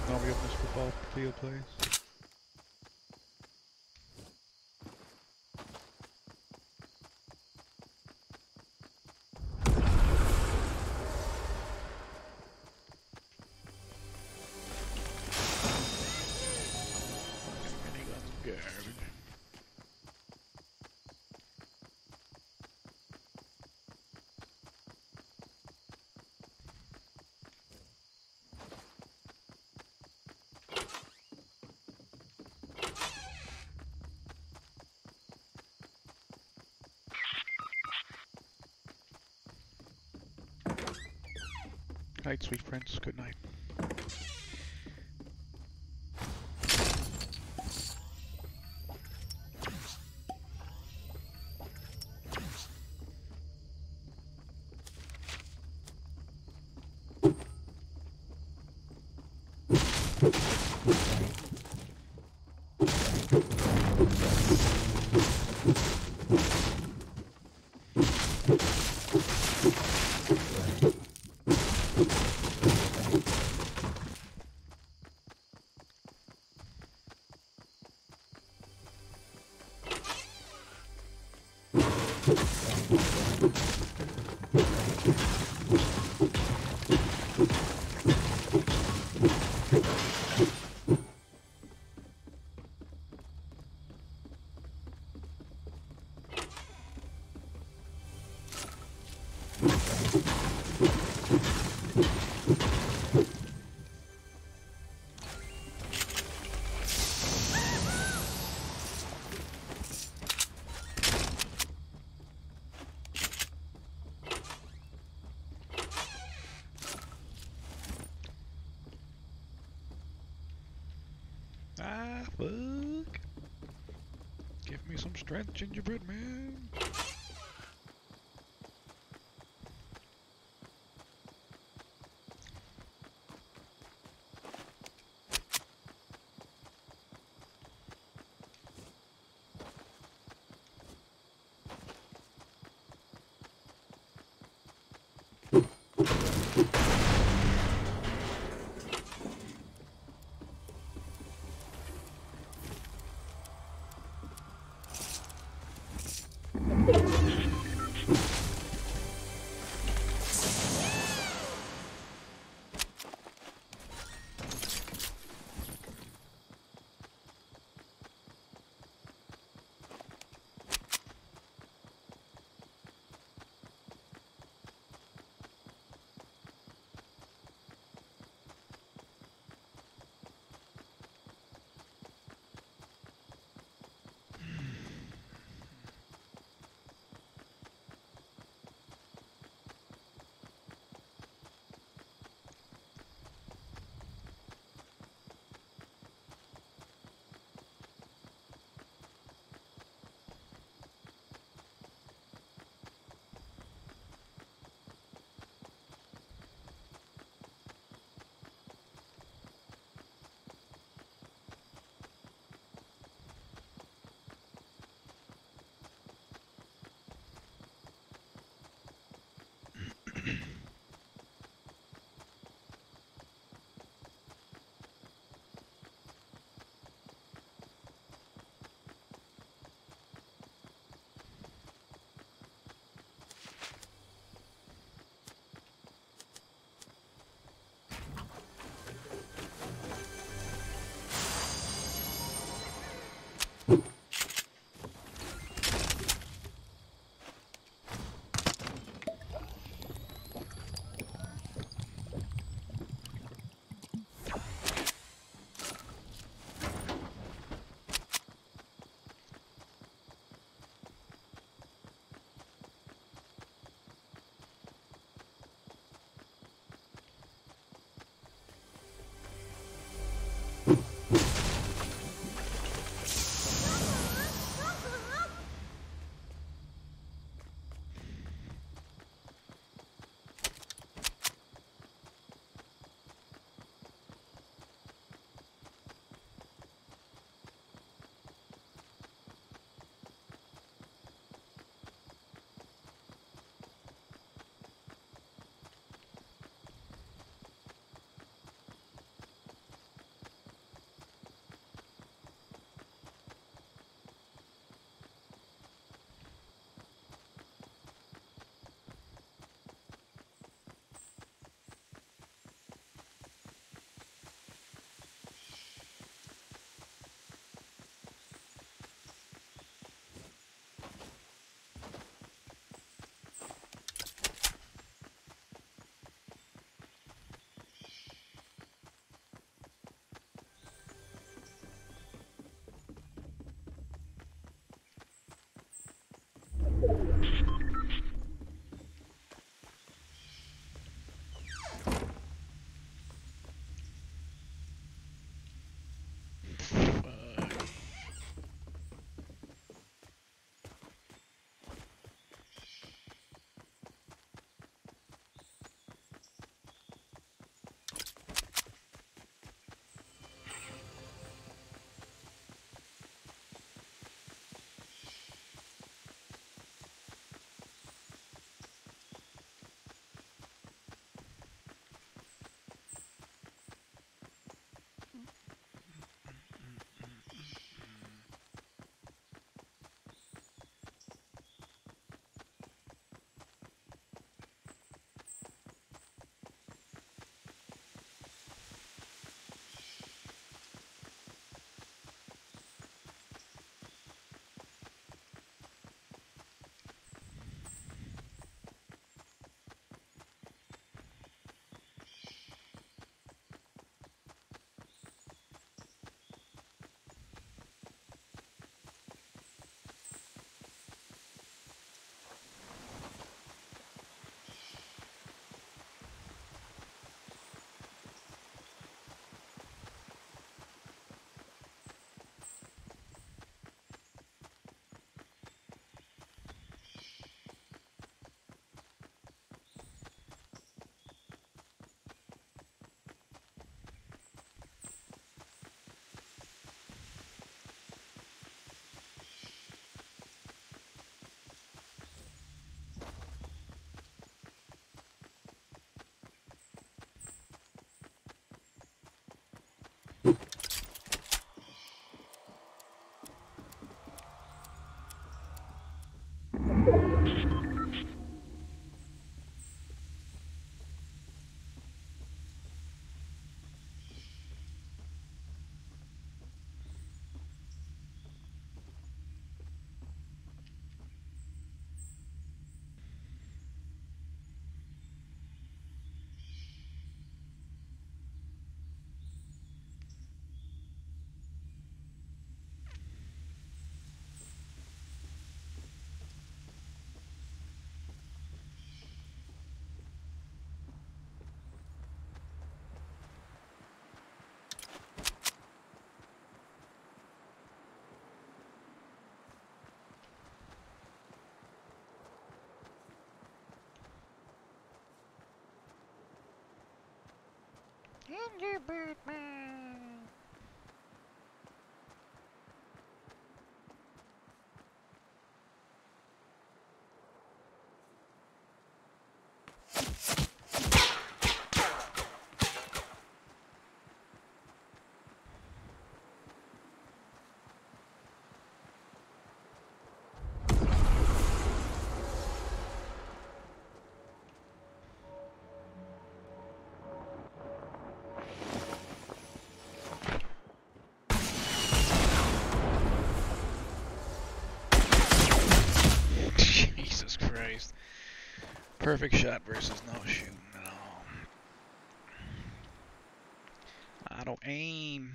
B: nobody up in this football field, please. Minigun's garbage. Night, sweet prince. Good night. Ah, fuck. Give me some strength, gingerbread man. Thunderbird Man. Perfect shot versus no shooting at all. Auto aim.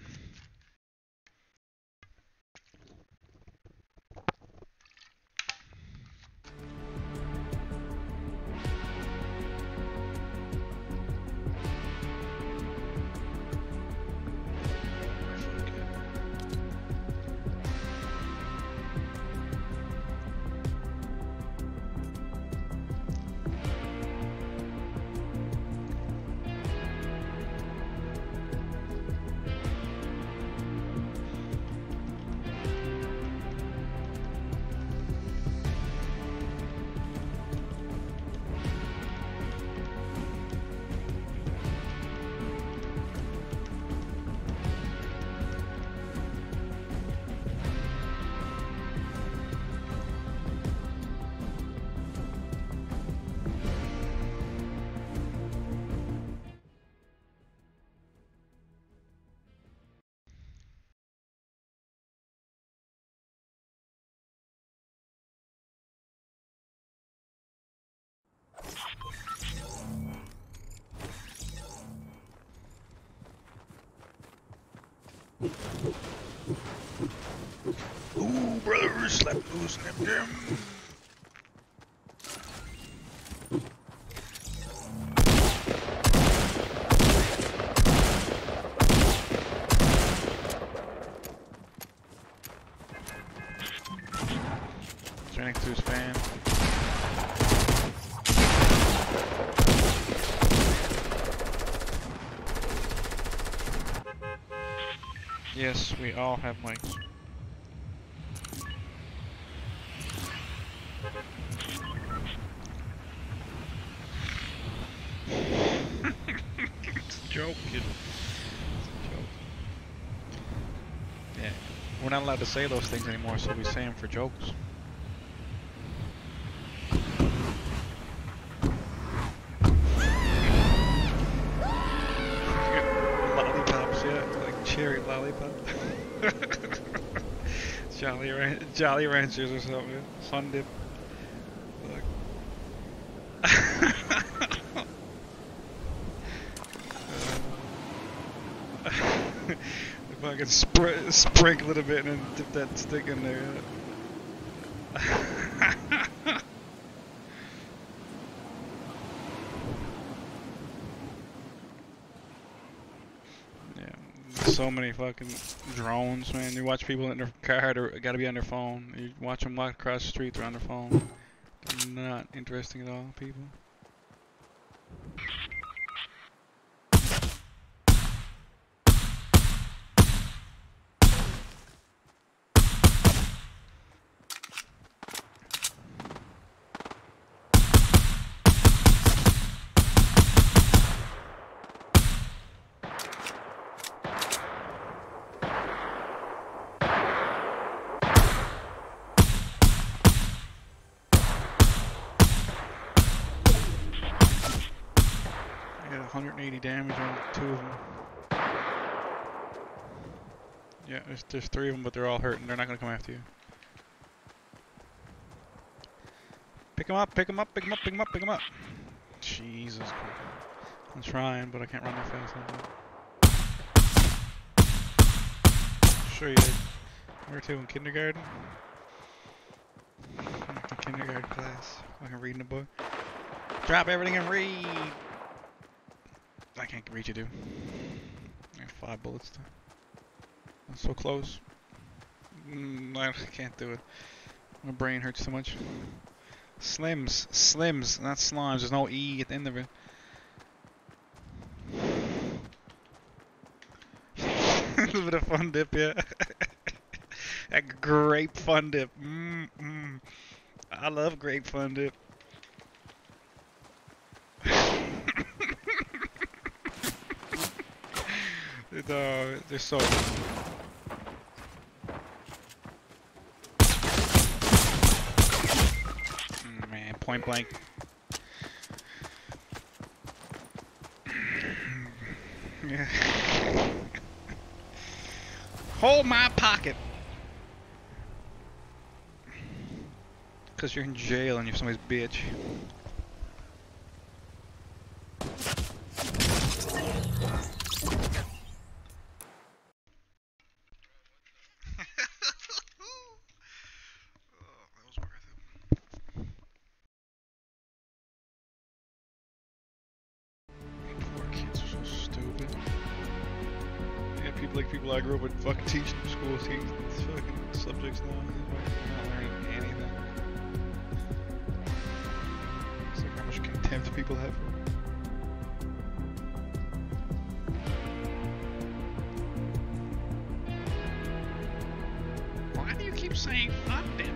B: Ooh, brother, slap loose in them. Turning to his fan. Yes, we all have mics. It's a joke, kid. It's a joke. Yeah, we're not allowed to say those things anymore, so we say them for jokes. Lollipops, yeah, like cherry lollipop. Jolly Ranchers or something. Fun dip. Look. If I could sprinkle it a bit and then dip that stick in there. So many fucking drones, man. You watch people in their car, they gotta be on their phone. You watch them walk across the street, they're on their phone. Not interesting at all, people. I got 180 damage on 2 of them. Yeah, there's 3 of them, but they're all hurting. They're not gonna come after you. Pick them up, pick them up, pick them up, pick them up, pick them up. Jesus Christ. I'm trying, but I can't run that fast. Sure you did. Number 2 in kindergarten. Kindergarten class. Fucking reading a book. Drop everything and read. I can't reach you, dude. I have 5 bullets. That's so close. I can't do it. My brain hurts too much. Slims, not slimes. There's no E at the end of it. A little bit of fun dip, yeah. A grape fun dip. I love grape fun dip. They're so. Man, point blank. Yeah. Hold my pocket. Because you're in jail and you're somebody's bitch. people I grew up with fucking teaching in school, teaching these fucking subjects now. They're not learning anything. It's like how much contempt people have for it. Why do you keep saying fuck them?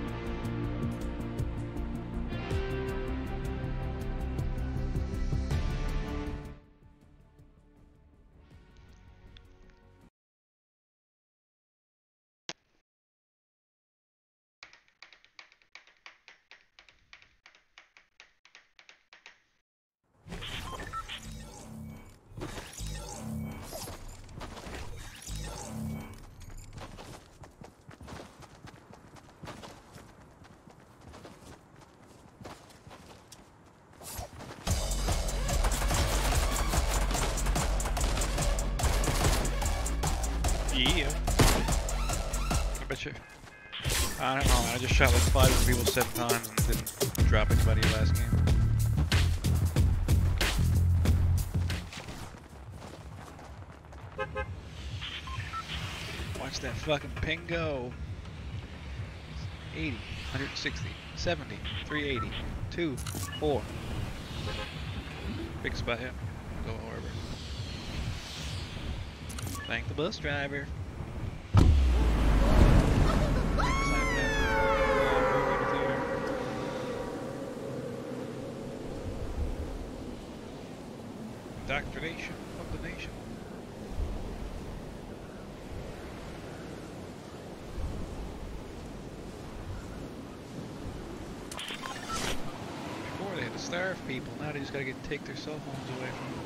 B: Yeah. I bet you. I don't know, man. I just shot like 5 people 7 times and didn't drop anybody last game. Watch that fucking ping go. 80, 160, 70, 380, 2, 4. Big spot, yeah. Go wherever. Thank the bus driver. Indoctrination of the nation. Before they had to starve people, now they just gotta take their cell phones away from them.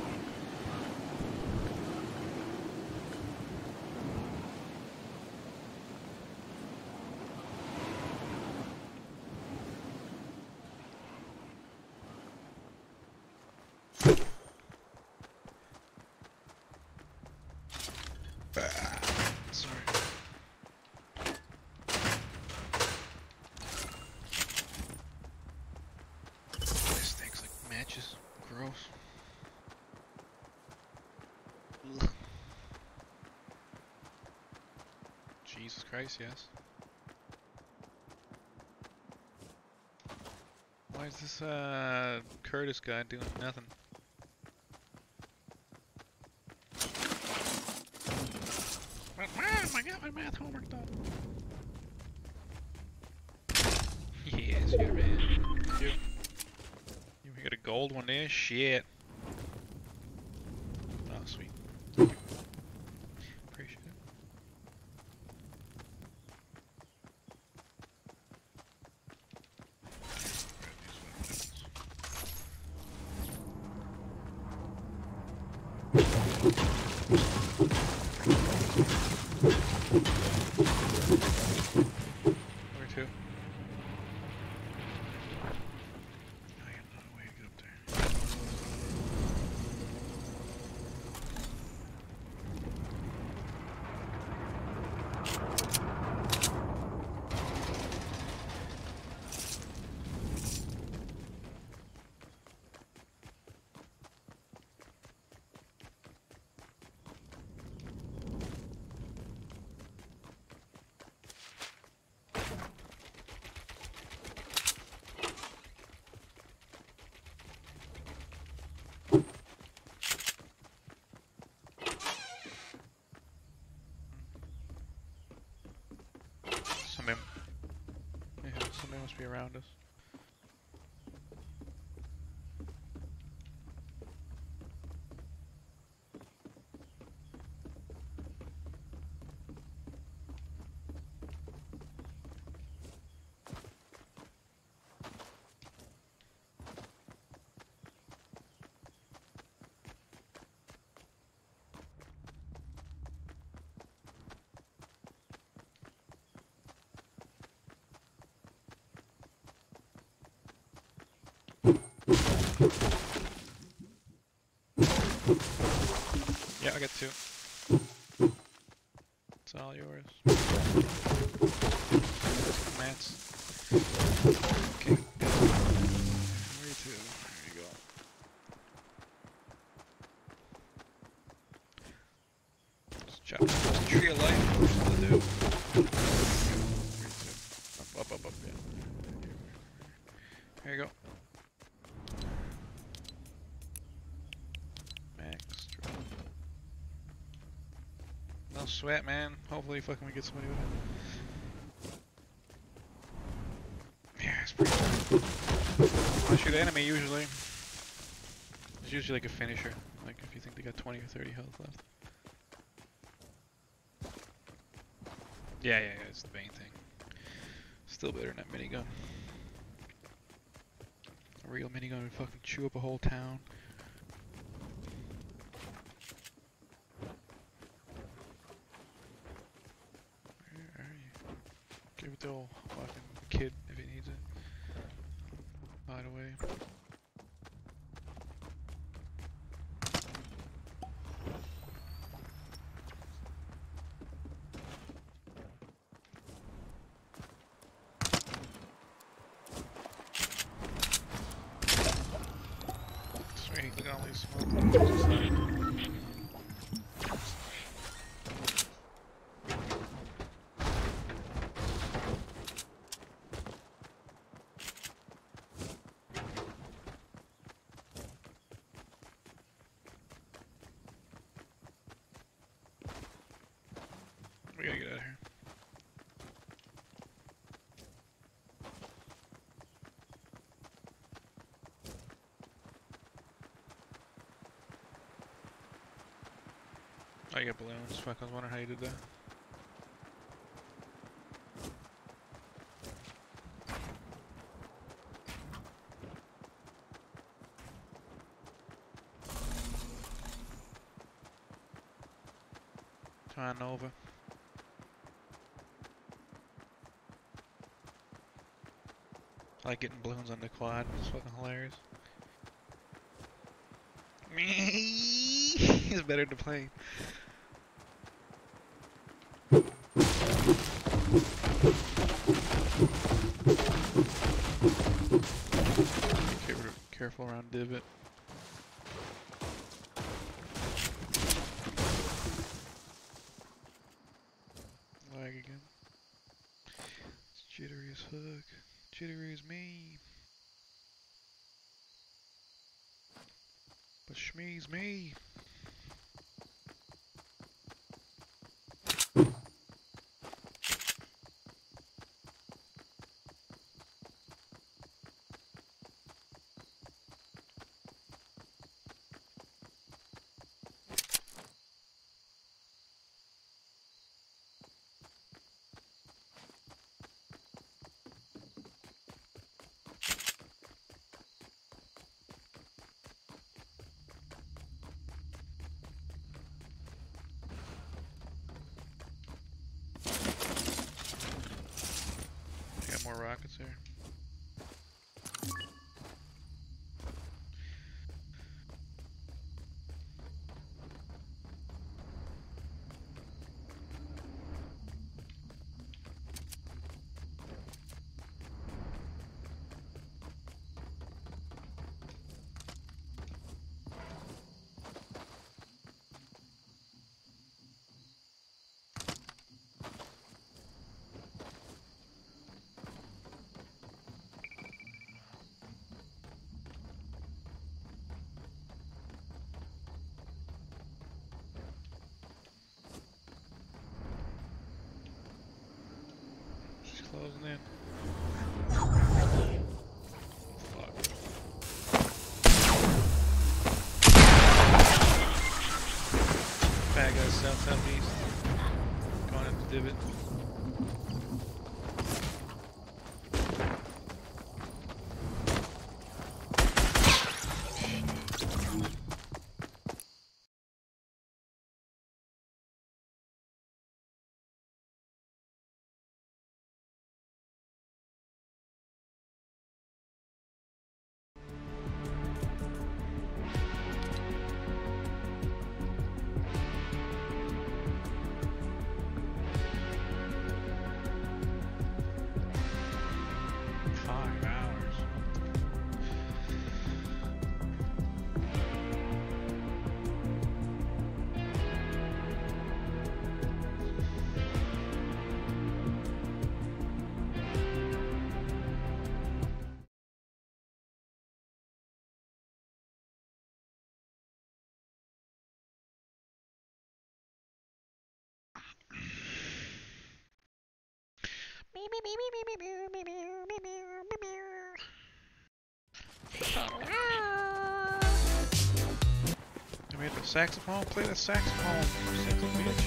B: Sorry. This stinks like matches. Gross. Ugh. Jesus Christ, yes. Why is this Curtis guy doing nothing? Mom, I got my math homework done. Yes, you're man. You got a gold one there? Shit. Oh, sweet. Appreciate it. Where to? I have no way to get up there. Somebody must be around us. Yeah, I got 2. It's all yours. Mats. Okay. Where to? There you go. Just chop this tree alive. sweat, man. Hopefully fucking we get somebody with it. Yeah, it's pretty tough. I shoot the enemy usually. It's usually like a finisher. Like if you think they got 20 or 30 health left. Yeah, it's the main thing. Still better than that minigun. A real minigun would fucking chew up a whole town. Where are you? Give it the old fucking kid if he needs it. By the way. Sweet, look at all these smoke. We gotta get out of here. I got balloons. Fuck, I was wondering how you did that. Trying over. I like getting balloons on the quad. It's fucking hilarious. He's better to play. Careful around divot. Lag again. It's jittery as fuck. Jittery as me. But Shmee's me. More rockets here. Closing in. Fuck. Bad guys southeast. Going up the divot. You made the saxophone? Play the saxophone, sickle bitch.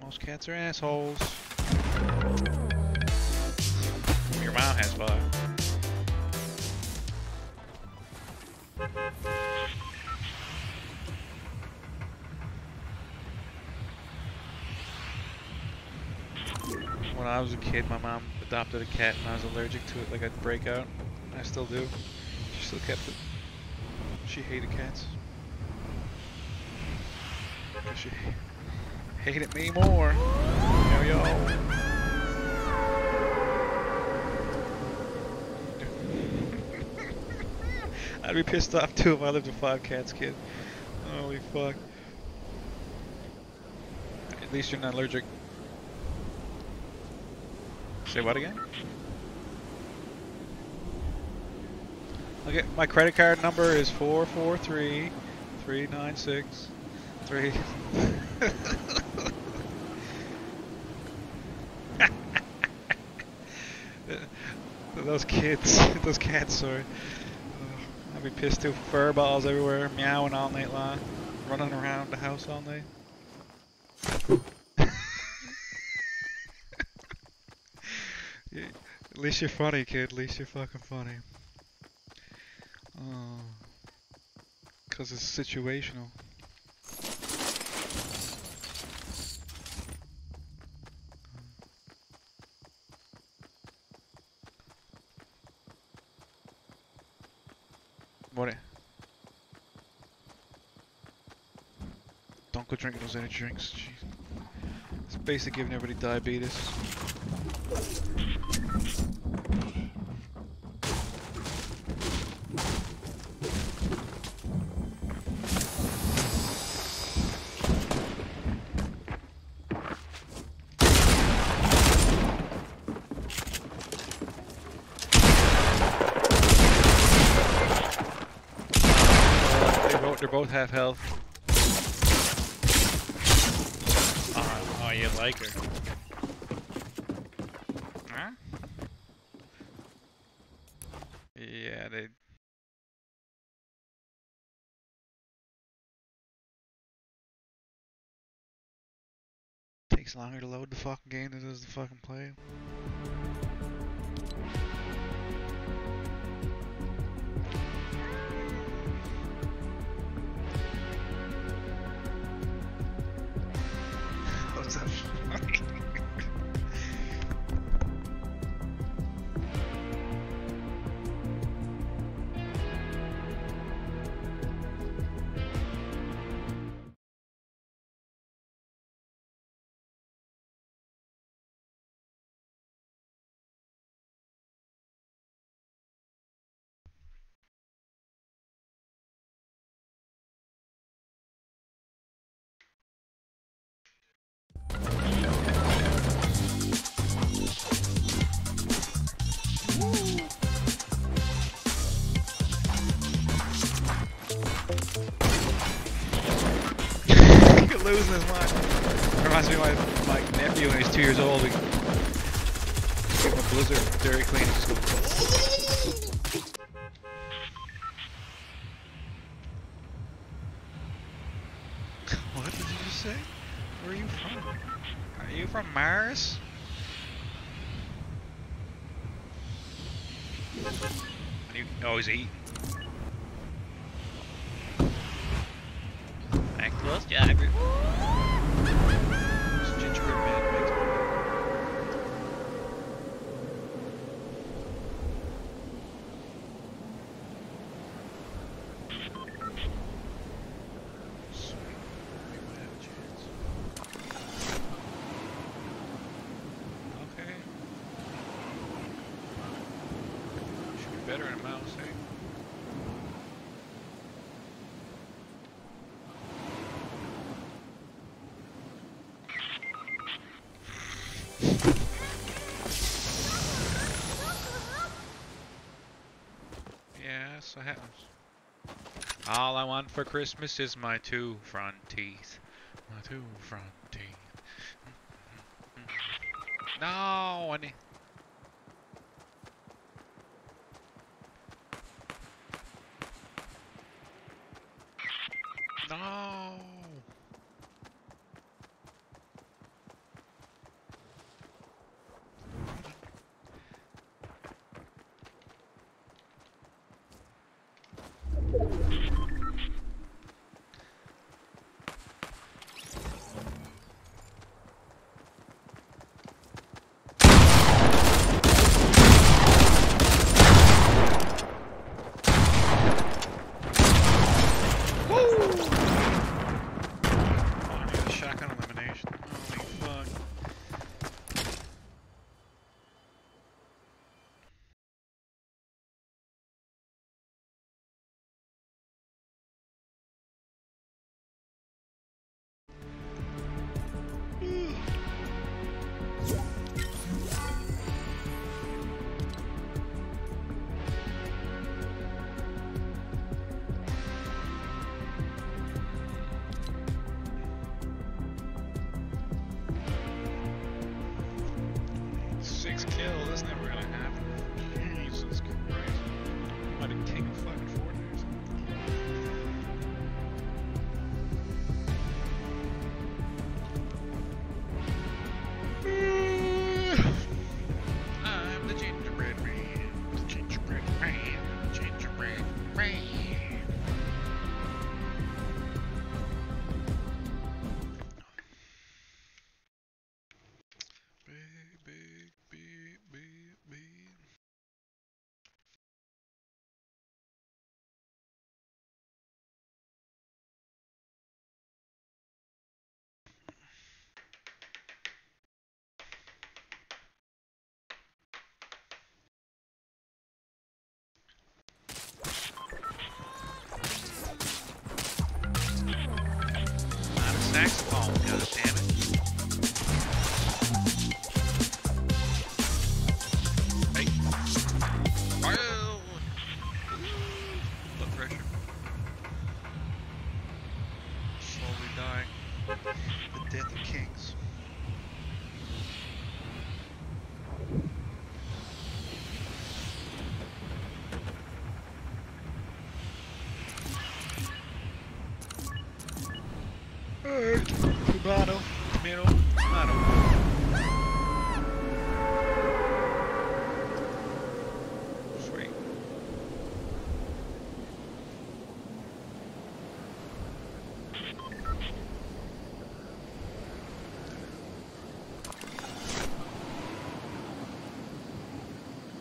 B: Most cats are assholes. Your mom has five. When I was a kid, my mom adopted a cat and I was allergic to it, like I'd break out. I still do. She still kept it. She hated cats. She hated me more. Yo yo. I'd be pissed off too if I lived with 5 cats, kid. Holy fuck. At least you're not allergic. Say what again? Okay, my credit card number is 443-396-3. Those kids, those cats, sorry. I'd be pissed too. Fur balls everywhere, meowing all night long, running around the house all night. Yeah, at least you're funny, kid. At least you're fucking funny. Oh, 'cause it's situational. What? Don't go drinking those energy drinks. Jeez. It's basically giving everybody diabetes. They're both half health. Oh, you like her. Huh? Yeah, they... Takes longer to load the fucking game than it does to fucking play. What's that funny? Losing his mind. Reminds me of my nephew when he's 2 years old. We give him a Blizzard Dairy Queen and just go. What did you just say? Where are you from? Are you from Mars? Oh, he's eating. Back close, Jagger. This gingerbread man makes me. Sweet. We might have a chance. Okay. Should be better in a mouse, eh? Yeah, that's what happens. All I want for Christmas is my two front teeth. My two front teeth. No, I need... No. Six kills, that's never gonna happen. Jesus Christ. I'm about to king of fucking Fortnite or something. I'm the gingerbread man. The gingerbread man. The gingerbread man. Not a saxophone, goddammit. Hey. Well. Blood pressure. Slowly dying. The death of kings. Tomato, tomato, tomato. Sweet.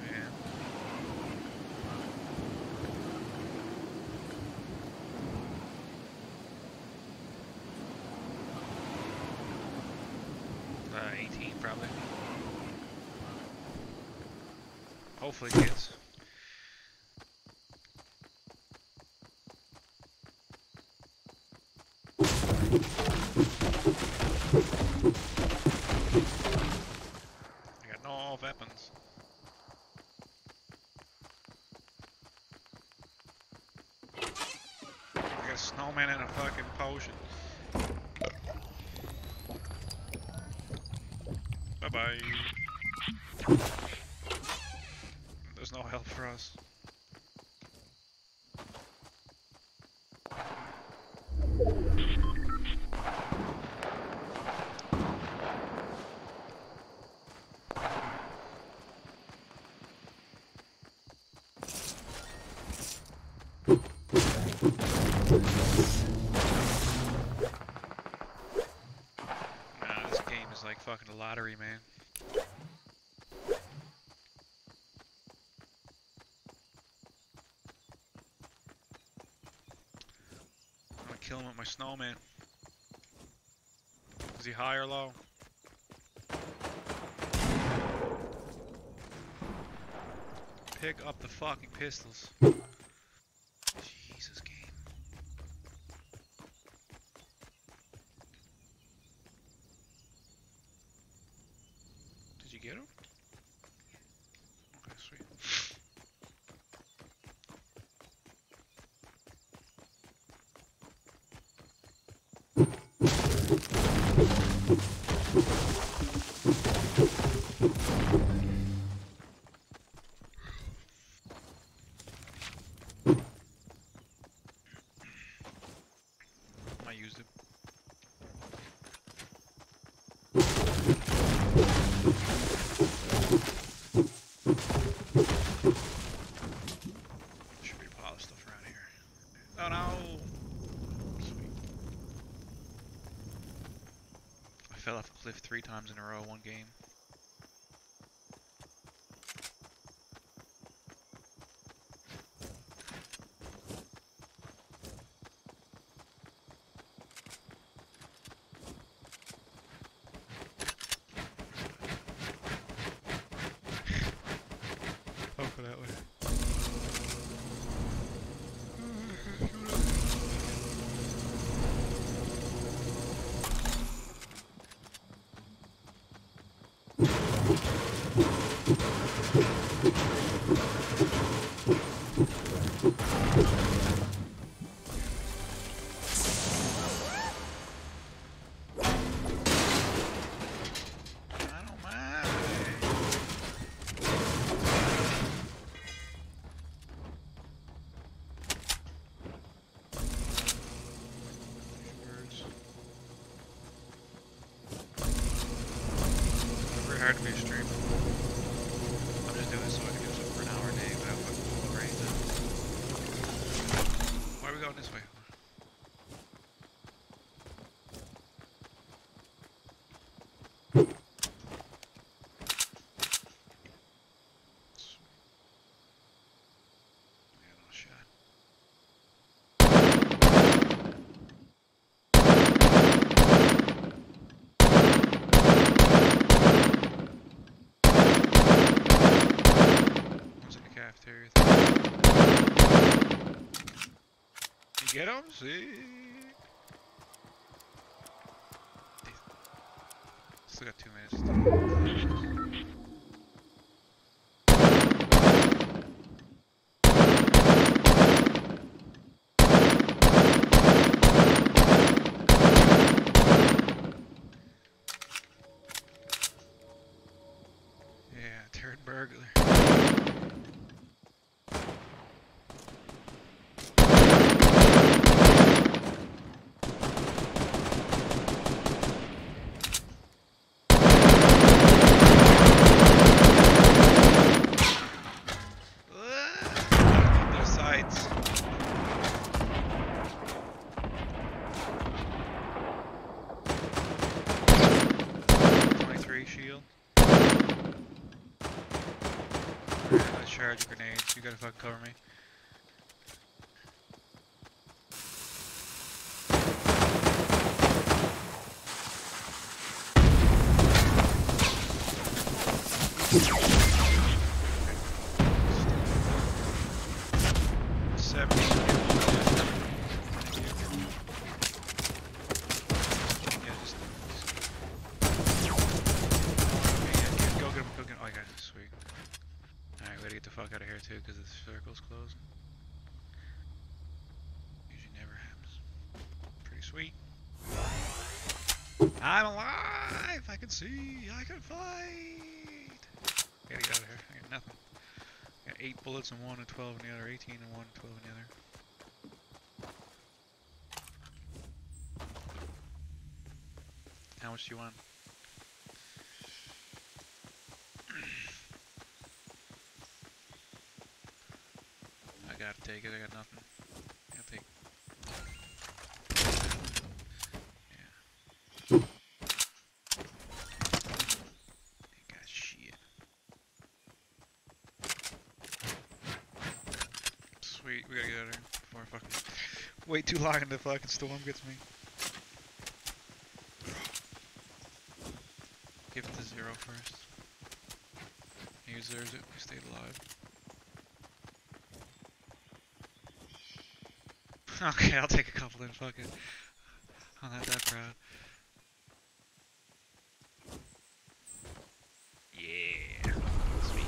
B: Man. 18 probably. Hopefully kids. I got no weapons. I got a snowman and a fucking potion. Bye-bye. There's no help for us. Nah, this game is like fucking a lottery, man. I'm gonna kill him with my snowman. Is he high or low? Pick up the fucking pistols. Jesus, game. Did you get him? Okay, sweet. I used it. Should be a pile of stuff around here. Oh no! Sweet. I fell off a cliff 3 times in a row one game. Go that way. I don't mind. Very hard to be a streamer. I'm just doing this so I can do something for an hour a day without fucking brains in. Why are we going this way? Yeah, no shot. One's in the cafeteria. You get him? See? Still got 2 minutes. Yeah, turd burglar. Their sides. Shield. Alright, let's charge your grenades. You gotta fucking cover me. Too, because the circle's closed. Usually never happens. Pretty sweet. I'm alive! I can see! I can fight! Gotta get out of here. I got nothing. I got 8 bullets in one and 12 in the other, 18 in one and 12 in the other. How much do you want? I gotta take it, I got nothing. I gotta take. Yeah. Ain't got shit. Sweet, we gotta get out of here before I fucking wait too long and the fucking storm gets me. Give it to 0 first. He deserves it, we stayed alive. Okay, I'll take a couple then, fuck it. I'm not that proud. Yeah. Sweet.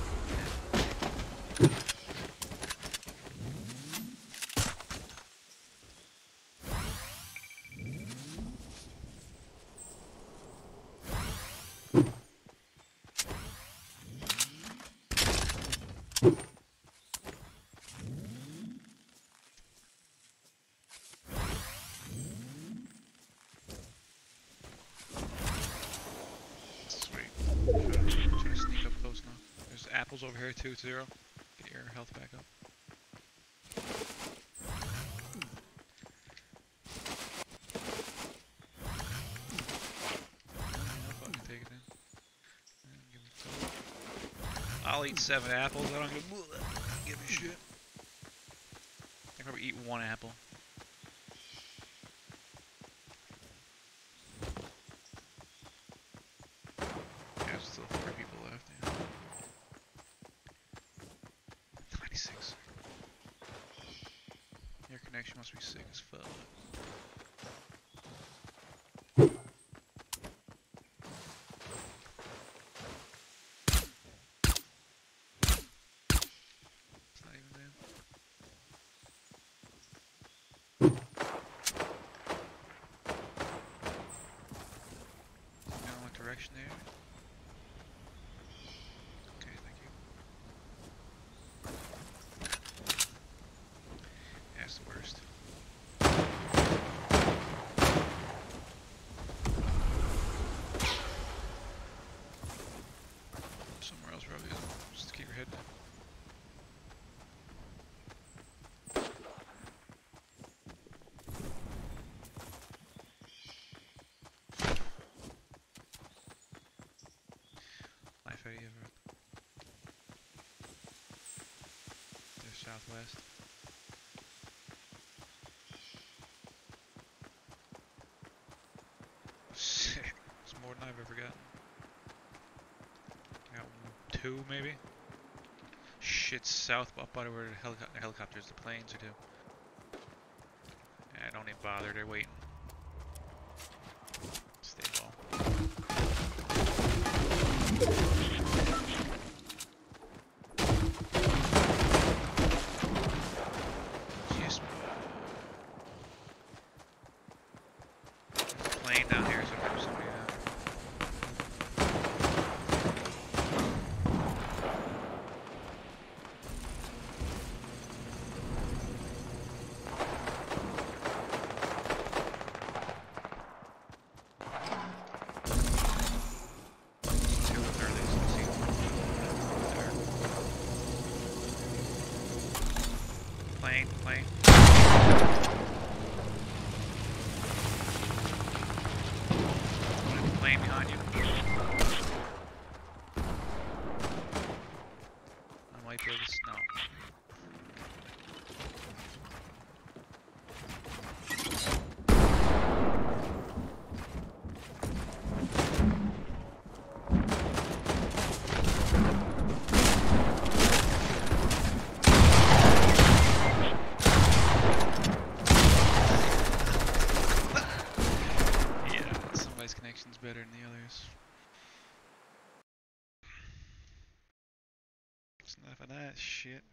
B: apples over here too, Zero. Get your health back up. Take it in. Give me some. I'll eat 7 apples. I don't give a shit. I probably eat 1 apple. Yeah, there's still 4 people left. Yeah. 96. Your connection must be sick as fuck. It's not even there. You know what direction they are? Okay, thank you. Yeah, it's the worst. Somewhere else probably isn't. Just keep your head down. Life out of you, they're southwest. Sick. It's more than I've ever gotten. Got 2 maybe? Shit, south up by where the helicopters, the planes are too. Yeah, don't even bother, they're waiting. Stay low. Jeez. There's a plane down here, so there's somebody down. Plane. Plane behind you. I might be able to snow. Connection's better than the others. It's enough of that shit.